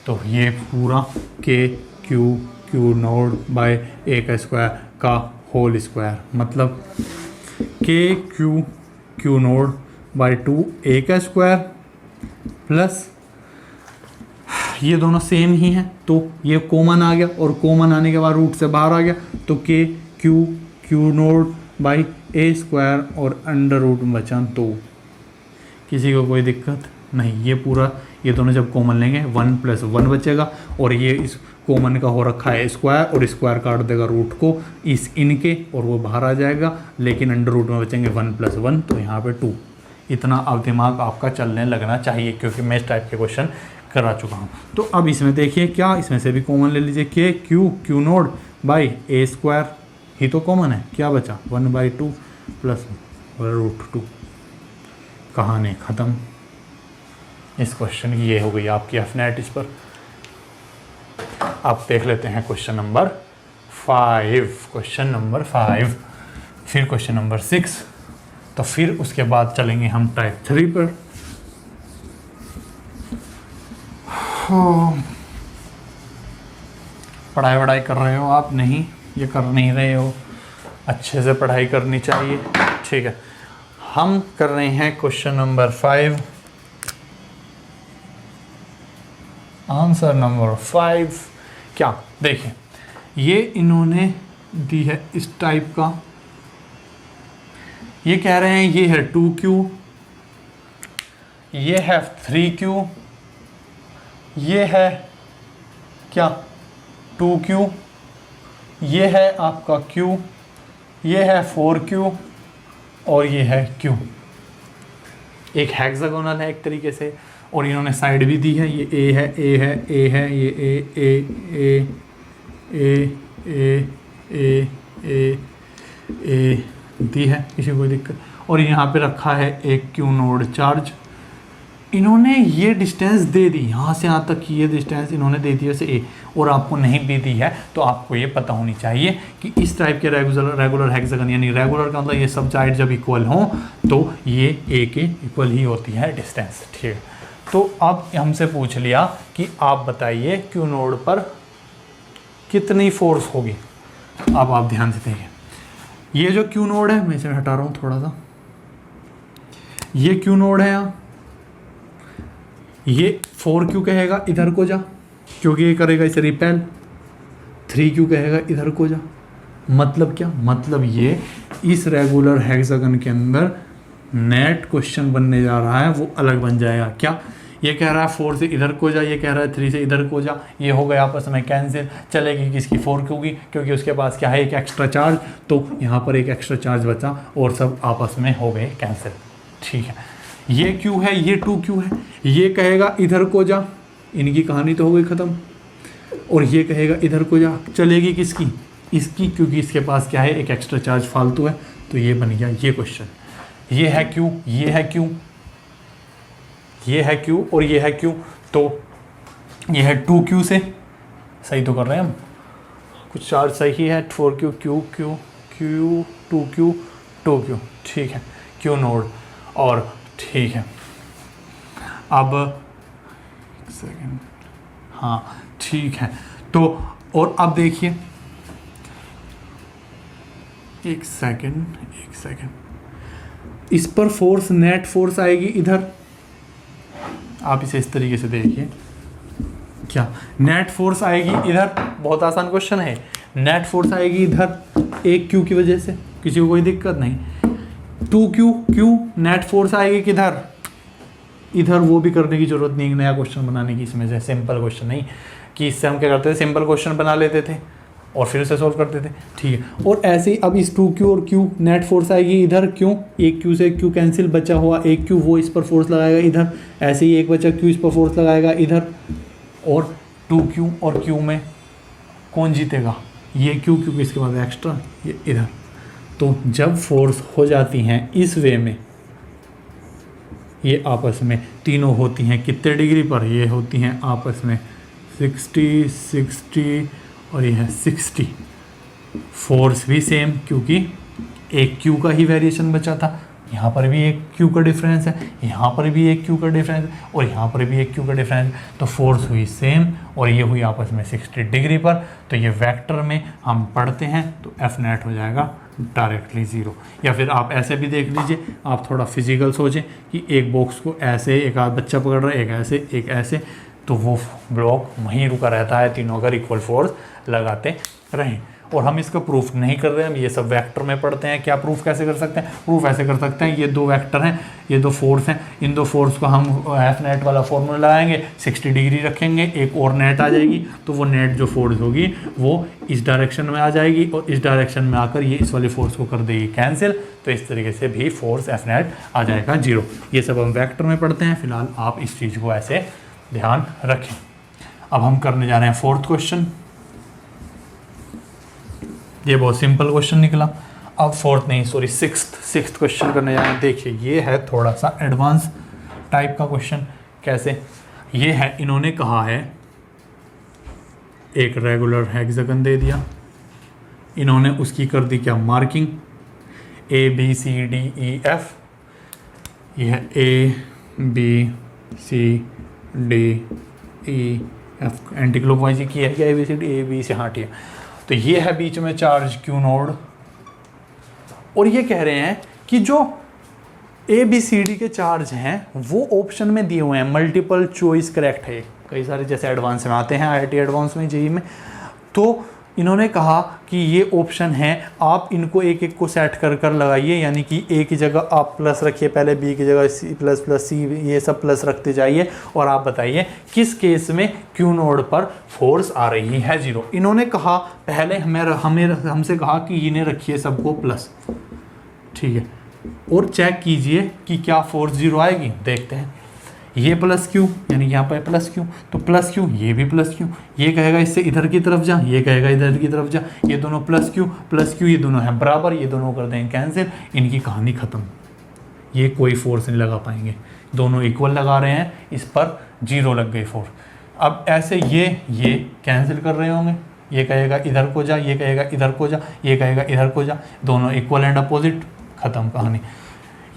तो ये पूरा Q नोड बाय A का स्क्वायर का होल स्क्वायर, मतलब Q नोड बाय 2A का स्क्वायर प्लस ये दोनों सेम ही हैं तो ये कॉमन आ गया, और कॉमन आने के बाद रूट से बाहर आ गया, तो Q node by A square और अंडर रूट बचा 2, किसी को कोई दिक्कत नहीं। ये पूरा ये दोनों जब कॉमन लेंगे 1 + 1 बचेगा, और ये इस कॉमन का हो रखा है स्क्वायर, और स्क्वायर काट देगा रूट को इस इनके और वो बाहर आ जाएगा, लेकिन अंडर रूट में बचेंगे 1 + 1, तो यहाँ पे 2। इतना अब दिमाग आपका चलने लगना चाहिए क्योंकि मैं इस टाइप के क्वेश्चन करा चुका हूँ। तो अब इसमें देखिए क्या, इसमें से भी कॉमन ले लीजिए, Q node by A square ही तो कॉमन है, क्या बचा 1/2 प्लस √2, कहानी ख़त्म। इस क्वेश्चन की ये हो गई आपकी F नेट इस पर। अब देख लेते हैं क्वेश्चन नंबर 5, फिर क्वेश्चन नंबर 6, तो फिर उसके बाद चलेंगे हम टाइप 3 पर। पढ़ाई कर रहे हो आप? नहीं, ये कर नहीं रहे हो, अच्छे से पढ़ाई करनी चाहिए, ठीक है। हम कर रहे हैं क्वेश्चन नंबर 5, आंसर नंबर 5 क्या, देखिए ये इन्होंने दी है इस टाइप का, ये कह रहे हैं ये है 2Q, ये है 3Q, ये है क्या 2Q, ये है आपका Q, ये है 4Q और ये है Q। एक हेक्सागोनल है एक तरीके से, और इन्होंने साइड भी दी है, ये A है, A है, A है, ये A दी है, किसी को कोई दिक्कत। और यहाँ पे रखा है एक Q नोड चार्ज, इन्होंने ये डिस्टेंस दे दी, यहाँ से यहाँ तक की ये डिस्टेंस इन्होंने दे दी वैसे A, और आपको नहीं भी दी है तो आपको ये पता होनी चाहिए कि इस टाइप के रेगुलर हेक्सागन, यानी रेगुलर का मतलब ये सब साइड जब इक्वल हों तो ये A के इक्वल ही होती है डिस्टेंस, ठीक है। तो अब हमसे पूछ लिया कि आप बताइए क्यू नोड पर कितनी फोर्स होगी। अब आप ध्यान से देखिए, ये जो क्यू नोड है, मैं इसे हटा रहा हूँ थोड़ा सा, ये क्यू नोड है यहाँ, ये 4Q कहेगा इधर को जा, क्योंकि ये करेगा इसे रिपेल। 3Q कहेगा इधर को जा। मतलब क्या, मतलब ये इस रेगुलर हेक्सागन के अंदर नेट क्वेश्चन बनने जा रहा है वो अलग बन जाएगा। क्या, ये कह रहा है 4 से इधर को जा, ये कह रहा है 3 से इधर को जा, ये हो गया आपस में कैंसिल। चलेगी किसकी, 4Q की, क्योंकि उसके पास क्या है, एक एक्स्ट्रा चार्ज, तो यहाँ पर एक एक्स्ट्रा चार्ज बचा और सब आपस में हो गए कैंसिल। ठीक है, ये Q है, ये 2Q है, ये कहेगा इधर को जा, इनकी कहानी तो हो गई ख़त्म। और ये कहेगा इधर को जा, चलेगी किसकी, इसकी, क्योंकि इसके पास क्या है, एक एक्स्ट्रा चार्ज फालतू है। तो ये बन गया ये क्वेश्चन। ये है Q, ये है Q, ये है Q और ये है Q। तो ये है 2Q से, सही तो कर रहे हैं हम, कुछ चार्ज सही है, 4Q, Q, Q, Q, 2Q, 2Q। ठीक है, Q नोड। और ठीक है, अब एक सेकेंड, हाँ ठीक है। तो और अब देखिए, एक सेकेंड, इस पर फोर्स, नेट फोर्स आएगी इधर। आप इसे इस तरीके से देखिए, क्या नेट फोर्स आएगी इधर, बहुत आसान क्वेश्चन है। नेट फोर्स आएगी इधर एक Q की वजह से, किसी को कोई दिक्कत नहीं। 2Q नेट फोर्स आएगी किधर, इधर। वो भी करने की जरूरत नहीं, नया क्वेश्चन बनाने की इसमें से, सिंपल क्वेश्चन नहीं कि इससे हम क्या करते थे, सिंपल क्वेश्चन बना लेते थे और फिर उसे सॉल्व करते थे। ठीक है, और ऐसे ही अब इस 2Q और Q, नेट फोर्स आएगी इधर, क्यों, एक Q से Q कैंसिल, बचा हुआ एक Q, वो इस पर फोर्स लगाएगा इधर। ऐसे ही एक बचा Q, इस पर फोर्स लगाएगा इधर। और 2Q और Q में कौन जीतेगा, ये Q, क्योंकि इसके बाद एक्स्ट्रा ये इधर। तो जब फोर्स हो जाती हैं इस वे में, ये आपस में तीनों होती हैं कितने डिग्री पर, ये होती हैं आपस में 60, 60 और ये है 60। फोर्स भी सेम, क्योंकि एक Q का ही वेरिएशन बचा था, यहाँ पर भी एक Q का डिफरेंस है, यहाँ पर भी एक Q का डिफरेंस है और यहाँ पर भी एक Q का डिफरेंस है। तो फोर्स हुई सेम और ये हुई आपस में 60 डिग्री पर। तो ये वेक्टर में हम पढ़ते हैं तो F नेट हो जाएगा डायरेक्टली 0। या फिर आप ऐसे भी देख लीजिए, आप थोड़ा फिजिकल सोचें कि एक बॉक्स को ऐसे एक आध बच्चा पकड़ रहा है, एक ऐसे एक ऐसे, तो वो ब्लॉक वहीं रुका रहता है, तीनों अगर इक्वल फोर्स लगाते रहें। और हम इसका प्रूफ नहीं कर रहे हैं, हम ये सब वेक्टर में पढ़ते हैं। क्या प्रूफ कैसे कर सकते हैं, प्रूफ ऐसे कर सकते हैं, ये दो वेक्टर हैं, ये दो फोर्स हैं, इन दो फोर्स को हम एफ नेट वाला फॉर्मूला लगाएंगे, 60 डिग्री रखेंगे, एक और नेट आ जाएगी, तो वो नेट जो फोर्स होगी वो इस डायरेक्शन में आ जाएगी और इस डायरेक्शन में आकर ये इस वाले फोर्स को कर देगी कैंसिल। तो इस तरीके से भी फोर्स एफ नेट आ जाएगा 0। ये सब हम वेक्टर में पढ़ते हैं, फिलहाल आप इस चीज़ को ऐसे ध्यान रखें। अब हम करने जा रहे हैं फोर्थ क्वेश्चन। ये बहुत सिंपल क्वेश्चन निकला। अब फोर्थ नहीं, सॉरी सिक्स्थ क्वेश्चन करने जा रहे हैं। देखिए ये है थोड़ा सा एडवांस टाइप का क्वेश्चन। कैसे, ये है, इन्होंने कहा है एक रेगुलर हेक्सागन दे दिया, इन्होंने उसकी कर दी क्या, marking A B C D E F। यह है A B C D E F, anti clockwise की है क्या, A B C D, A B से, हाँ ठीक है। तो ये है बीच में चार्ज Q नोड, और ये कह रहे हैं कि जो ABCD के चार्ज हैं वो ऑप्शन में दिए हुए हैं, मल्टीपल चॉइस करेक्ट है। कई सारे जैसे एडवांस में आते हैं, IIT एडवांस में, जेईई में, तो इन्होंने कहा कि ये ऑप्शन है, आप इनको एक एक को सेट कर कर लगाइए, यानी कि A की जगह आप प्लस रखिए पहले, B की जगह C प्लस प्लस C, ये सब प्लस रखते जाइए, और आप बताइए किस केस में Q नोड पर फोर्स आ रही है 0। इन्होंने कहा पहले हमसे कहा कि इन्हें रखिए सबको प्लस, ठीक है, और चेक कीजिए कि क्या फोर्स 0 आएगी। देखते हैं, ये प्लस Q, यानी यहाँ पर प्लस Q, तो प्लस Q, ये भी प्लस Q, ये कहेगा इससे इधर की तरफ जा, ये कहेगा इधर की तरफ जा, ये दोनों प्लस Q, ये दोनों हैं बराबर, ये दोनों कर देंगे कैंसिल, इनकी कहानी ख़त्म। ये कोई फोर्स नहीं लगा पाएंगे, दोनों इक्वल लगा रहे हैं, इस पर 0 लग गई फोर्स। अब ऐसे ये कैंसिल कर रहे होंगे, ये कहेगा इधर को जा, ये कहेगा इधर को जा, ये कहेगा इधर को जा, दोनों इक्वल एंड अपोजिट, ख़त्म कहानी।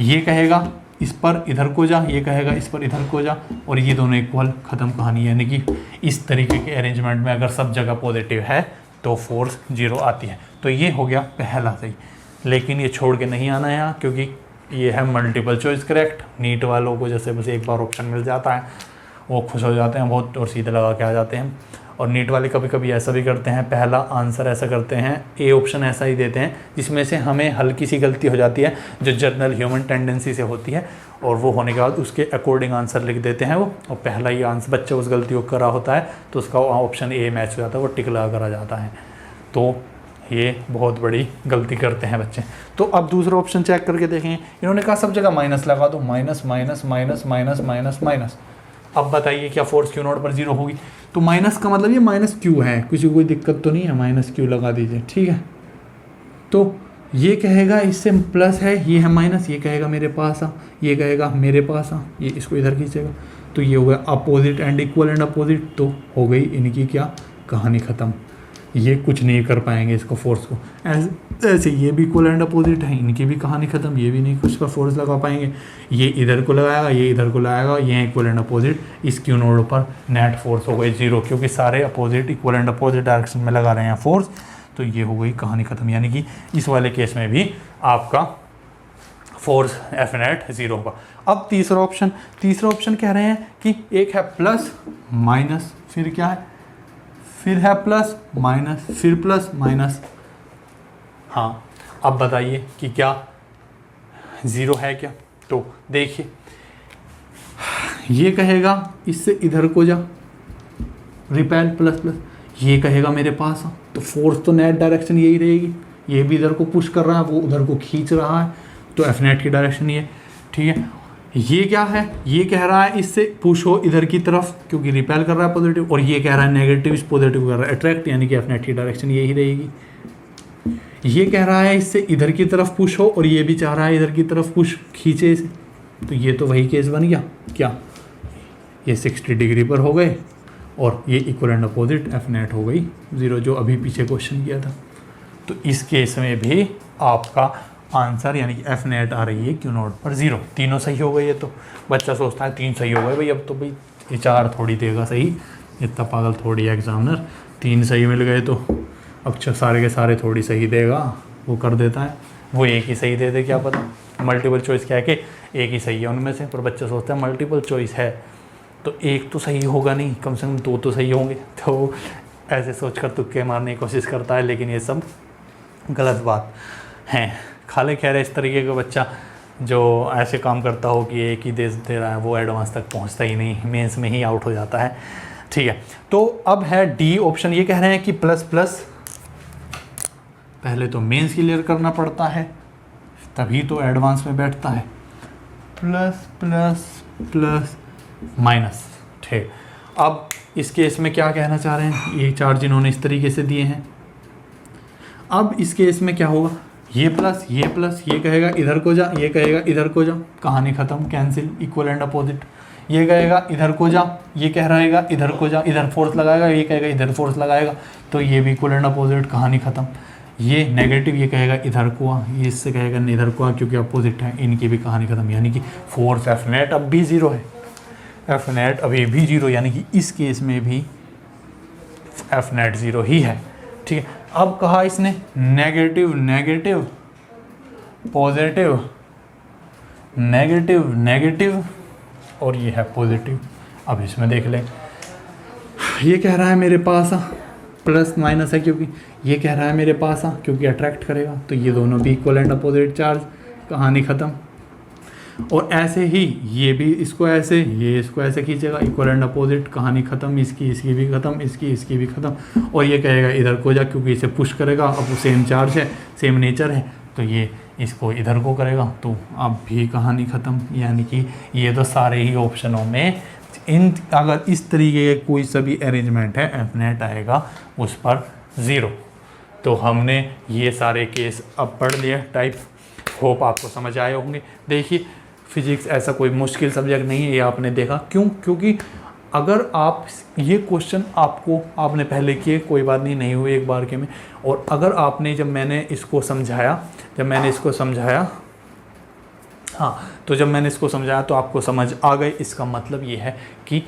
ये कहेगा इस पर इधर को जा, ये कहेगा इस पर इधर को जा, और ये दोनों इक्वल, ख़त्म कहानी। यानी कि इस तरीके के अरेंजमेंट में अगर सब जगह पॉजिटिव है तो फोर्स 0 आती है। तो ये हो गया पहला सही। लेकिन ये छोड़ के नहीं आना है यहाँ, क्योंकि ये है मल्टीपल चॉइस करेक्ट। नीट वालों को जैसे बस एक बार ऑप्शन मिल जाता है वो खुश हो जाते हैं बहुत और सीधे लगा के आ जाते हैं। और नीट वाले कभी कभी ऐसा भी करते हैं, पहला आंसर ऐसा करते हैं, ए ऑप्शन ऐसा ही देते हैं जिसमें से हमें हल्की सी गलती हो जाती है जो जनरल ह्यूमन टेंडेंसी से होती है, और वो होने के बाद उसके अकॉर्डिंग आंसर लिख देते हैं वो, और पहला ही आंसर बच्चा उस गलती को करा होता है तो उसका ऑप्शन ए मैच हो जाता है, वो टिक लगा करा जाता है। तो ये बहुत बड़ी गलती करते हैं बच्चे। तो अब दूसरा ऑप्शन चेक करके देखें, इन्होंने कहा सब जगह माइनस लगा दो, minus minus minus minus minus minus. अब बताइए क्या फोर्स क्यू नॉट पर 0 होगी? तो माइनस का मतलब ये माइनस क्यू है, किसी को कोई दिक्कत तो नहीं है, माइनस क्यू लगा दीजिए, ठीक है। तो ये कहेगा इससे प्लस है, ये है माइनस, ये कहेगा मेरे पास आ, ये कहेगा मेरे पास आ, ये इसको इधर खींचेगा, तो ये हो गया opposite and equal and opposite. तो हो गई इनकी क्या कहानी ख़त्म। ये कुछ नहीं कर पाएंगे इसको, फोर्स को। ऐसे ये भी इक्वल एंड अपोजिट है, इनकी भी कहानी ख़त्म, ये भी नहीं कुछ पर फोर्स लगा पाएंगे। ये इधर को लगाएगा, ये इधर को लगाएगा, ये इक्वल एंड अपोजिट, इस क्यू नोड पर नेट फोर्स हो गई 0, क्योंकि सारे opposite equal and opposite direction में लगा रहे हैं फोर्स। तो ये हो गई कहानी ख़त्म। यानी कि इस वाले केस में भी आपका फोर्स एफ नेट 0 होगा। अब तीसरा ऑप्शन कह रहे हैं कि एक है प्लस माइनस, फिर क्या है, फिर है प्लस माइनस, फिर प्लस माइनस। हाँ, अब बताइए कि क्या 0 है क्या? तो देखिए, ये कहेगा इससे इधर को जा, रिपेल प्लस प्लस, ये कहेगा मेरे पास आ, तो फोर्स तो नेट डायरेक्शन यही रहेगी। ये भी इधर को पुश कर रहा है, वो उधर को खींच रहा है, तो एफ नेट की डायरेक्शन ये, ठीक है। ये क्या है, ये कह रहा है इससे पुश हो इधर की तरफ, क्योंकि रिपेल कर रहा है पॉजिटिव, और ये कह रहा है नेगेटिव इस पॉजिटिव कर रहा है अट्रैक्ट, यानी कि एफ नेट की डायरेक्शन यही रहेगी। ये कह रहा है इससे इधर की तरफ पुश हो, और ये भी चाह रहा है इधर की तरफ पुश खींचे इसे, तो ये तो वही केस बन गया क्या, ये 60 डिग्री पर हो गए, और ये equal and opposite F net हो गई 0, जो अभी पीछे क्वेश्चन किया था। तो इस केस में भी आपका आंसर यानी कि एफ नेट आ रही है क्यू नॉट पर 0। तीनों सही हो गए। ये तो बच्चा सोचता है 3 सही हो गए भाई, अब तो भाई ये 4 थोड़ी देगा सही, इतना पागल थोड़ी है एग्जामिनर, 3 सही मिल गए तो अब सारे के सारे थोड़ी सही देगा, वो कर देता है, वो एक ही सही दे दे, क्या पता। मल्टीपल चॉइस क्या है कि एक ही सही है उनमें से, पर बच्चा सोचता है मल्टीपल चॉइस है तो एक तो सही होगा नहीं, कम से कम 2 तो सही होंगे, तो ऐसे सोचकर तुक्के मारने की कोशिश करता है। लेकिन ये सब गलत बात है। खाली कह रहे इस तरीके का बच्चा जो ऐसे काम करता हो कि एक ही दे रहा है, वो एडवांस तक पहुंचता ही नहीं, मेंस में ही आउट हो जाता है, ठीक है। तो अब है डी ऑप्शन, ये कह रहे हैं कि प्लस प्लस, पहले तो मेंस क्लियर करना पड़ता है तभी तो एडवांस में बैठता है, प्लस प्लस प्लस माइनस, ठीक। अब इस केस में क्या कहना चाह रहे हैं, ये चार्ज इन्होंने इस तरीके से दिए हैं। अब इस केस में क्या होगा, ये प्लस, ये कहेगा इधर को जा, ये कहेगा इधर को जा, कहानी ख़त्म, कैंसिल, इक्वल एंड अपोजिट। ये कहेगा इधर को जा, ये कह रहेगा इधर को जा, इधर फोर्स लगाएगा, ये कहेगा इधर फोर्स लगाएगा, तो ये भी इक्वल एंड अपोजिट, कहानी ख़त्म। ये नेगेटिव, ये कहेगा इधर को आ, ये इससे कहेगा इधर को आ, क्योंकि अपोजिट है, इनकी भी कहानी ख़त्म। यानी कि फोर्स एफ नेट अब भी 0 है, एफ नेट अभी भी 0, यानी कि इस केस में भी एफ नेट 0 ही है, ठीक है। अब कहा इसने negative negative positive, negative negative, और ये है पॉजिटिव। अब इसमें देख लें, ये कह रहा है मेरे पास आ, प्लस माइनस है क्योंकि, ये कह रहा है मेरे पास आ क्योंकि अट्रैक्ट करेगा, तो ये दोनों भी इक्वल एंड अपोजिट चार्ज, कहानी ख़त्म। और ऐसे ही ये भी इसको ऐसे, ये इसको ऐसे खींचेगा, इक्वल एंड अपोजिट, कहानी ख़त्म, इसकी भी ख़त्म, इसकी भी ख़त्म। और ये कहेगा इधर को जा, क्योंकि इसे पुश करेगा, अब वो सेम चार्ज है, सेम नेचर है, तो ये इसको इधर को करेगा, तो अब भी कहानी ख़त्म। यानी कि ये तो सारे ही ऑप्शनों में अगर इस तरीके के कोई सभी अरेंजमेंट है, एफ नेट आएगा उस पर 0। तो हमने ये सारे केस अब पढ़ लिए टाइप, होप आपको समझ आए होंगे। देखिए, फिजिक्स ऐसा कोई मुश्किल सब्जेक्ट नहीं है, ये आपने देखा क्यों, क्योंकि अगर आप ये क्वेश्चन आपने पहले किए, कोई बात नहीं हुए एक बार के में, और अगर आपने जब मैंने इसको समझाया हाँ, तो जब मैंने इसको समझाया तो आपको समझ आ गई। इसका मतलब ये है कि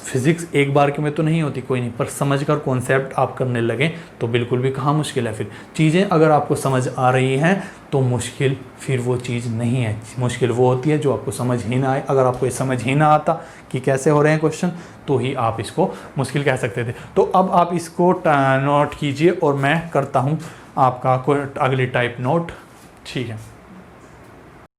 फिज़िक्स एक बार के में तो नहीं होती, कोई नहीं, पर समझ कर कॉन्सेप्ट आप करने लगे तो बिल्कुल भी कहाँ मुश्किल है। फिर चीज़ें अगर आपको समझ आ रही हैं तो मुश्किल फिर वो चीज़ नहीं है। मुश्किल वो होती है जो आपको समझ ही ना आए। अगर आपको ये समझ ही ना आता कि कैसे हो रहे हैं क्वेश्चन, तो ही आप इसको मुश्किल कह सकते थे। तो अब आप इसको नोट कीजिए और मैं करता हूँ आपका अगली टाइप नोट। ठीक है।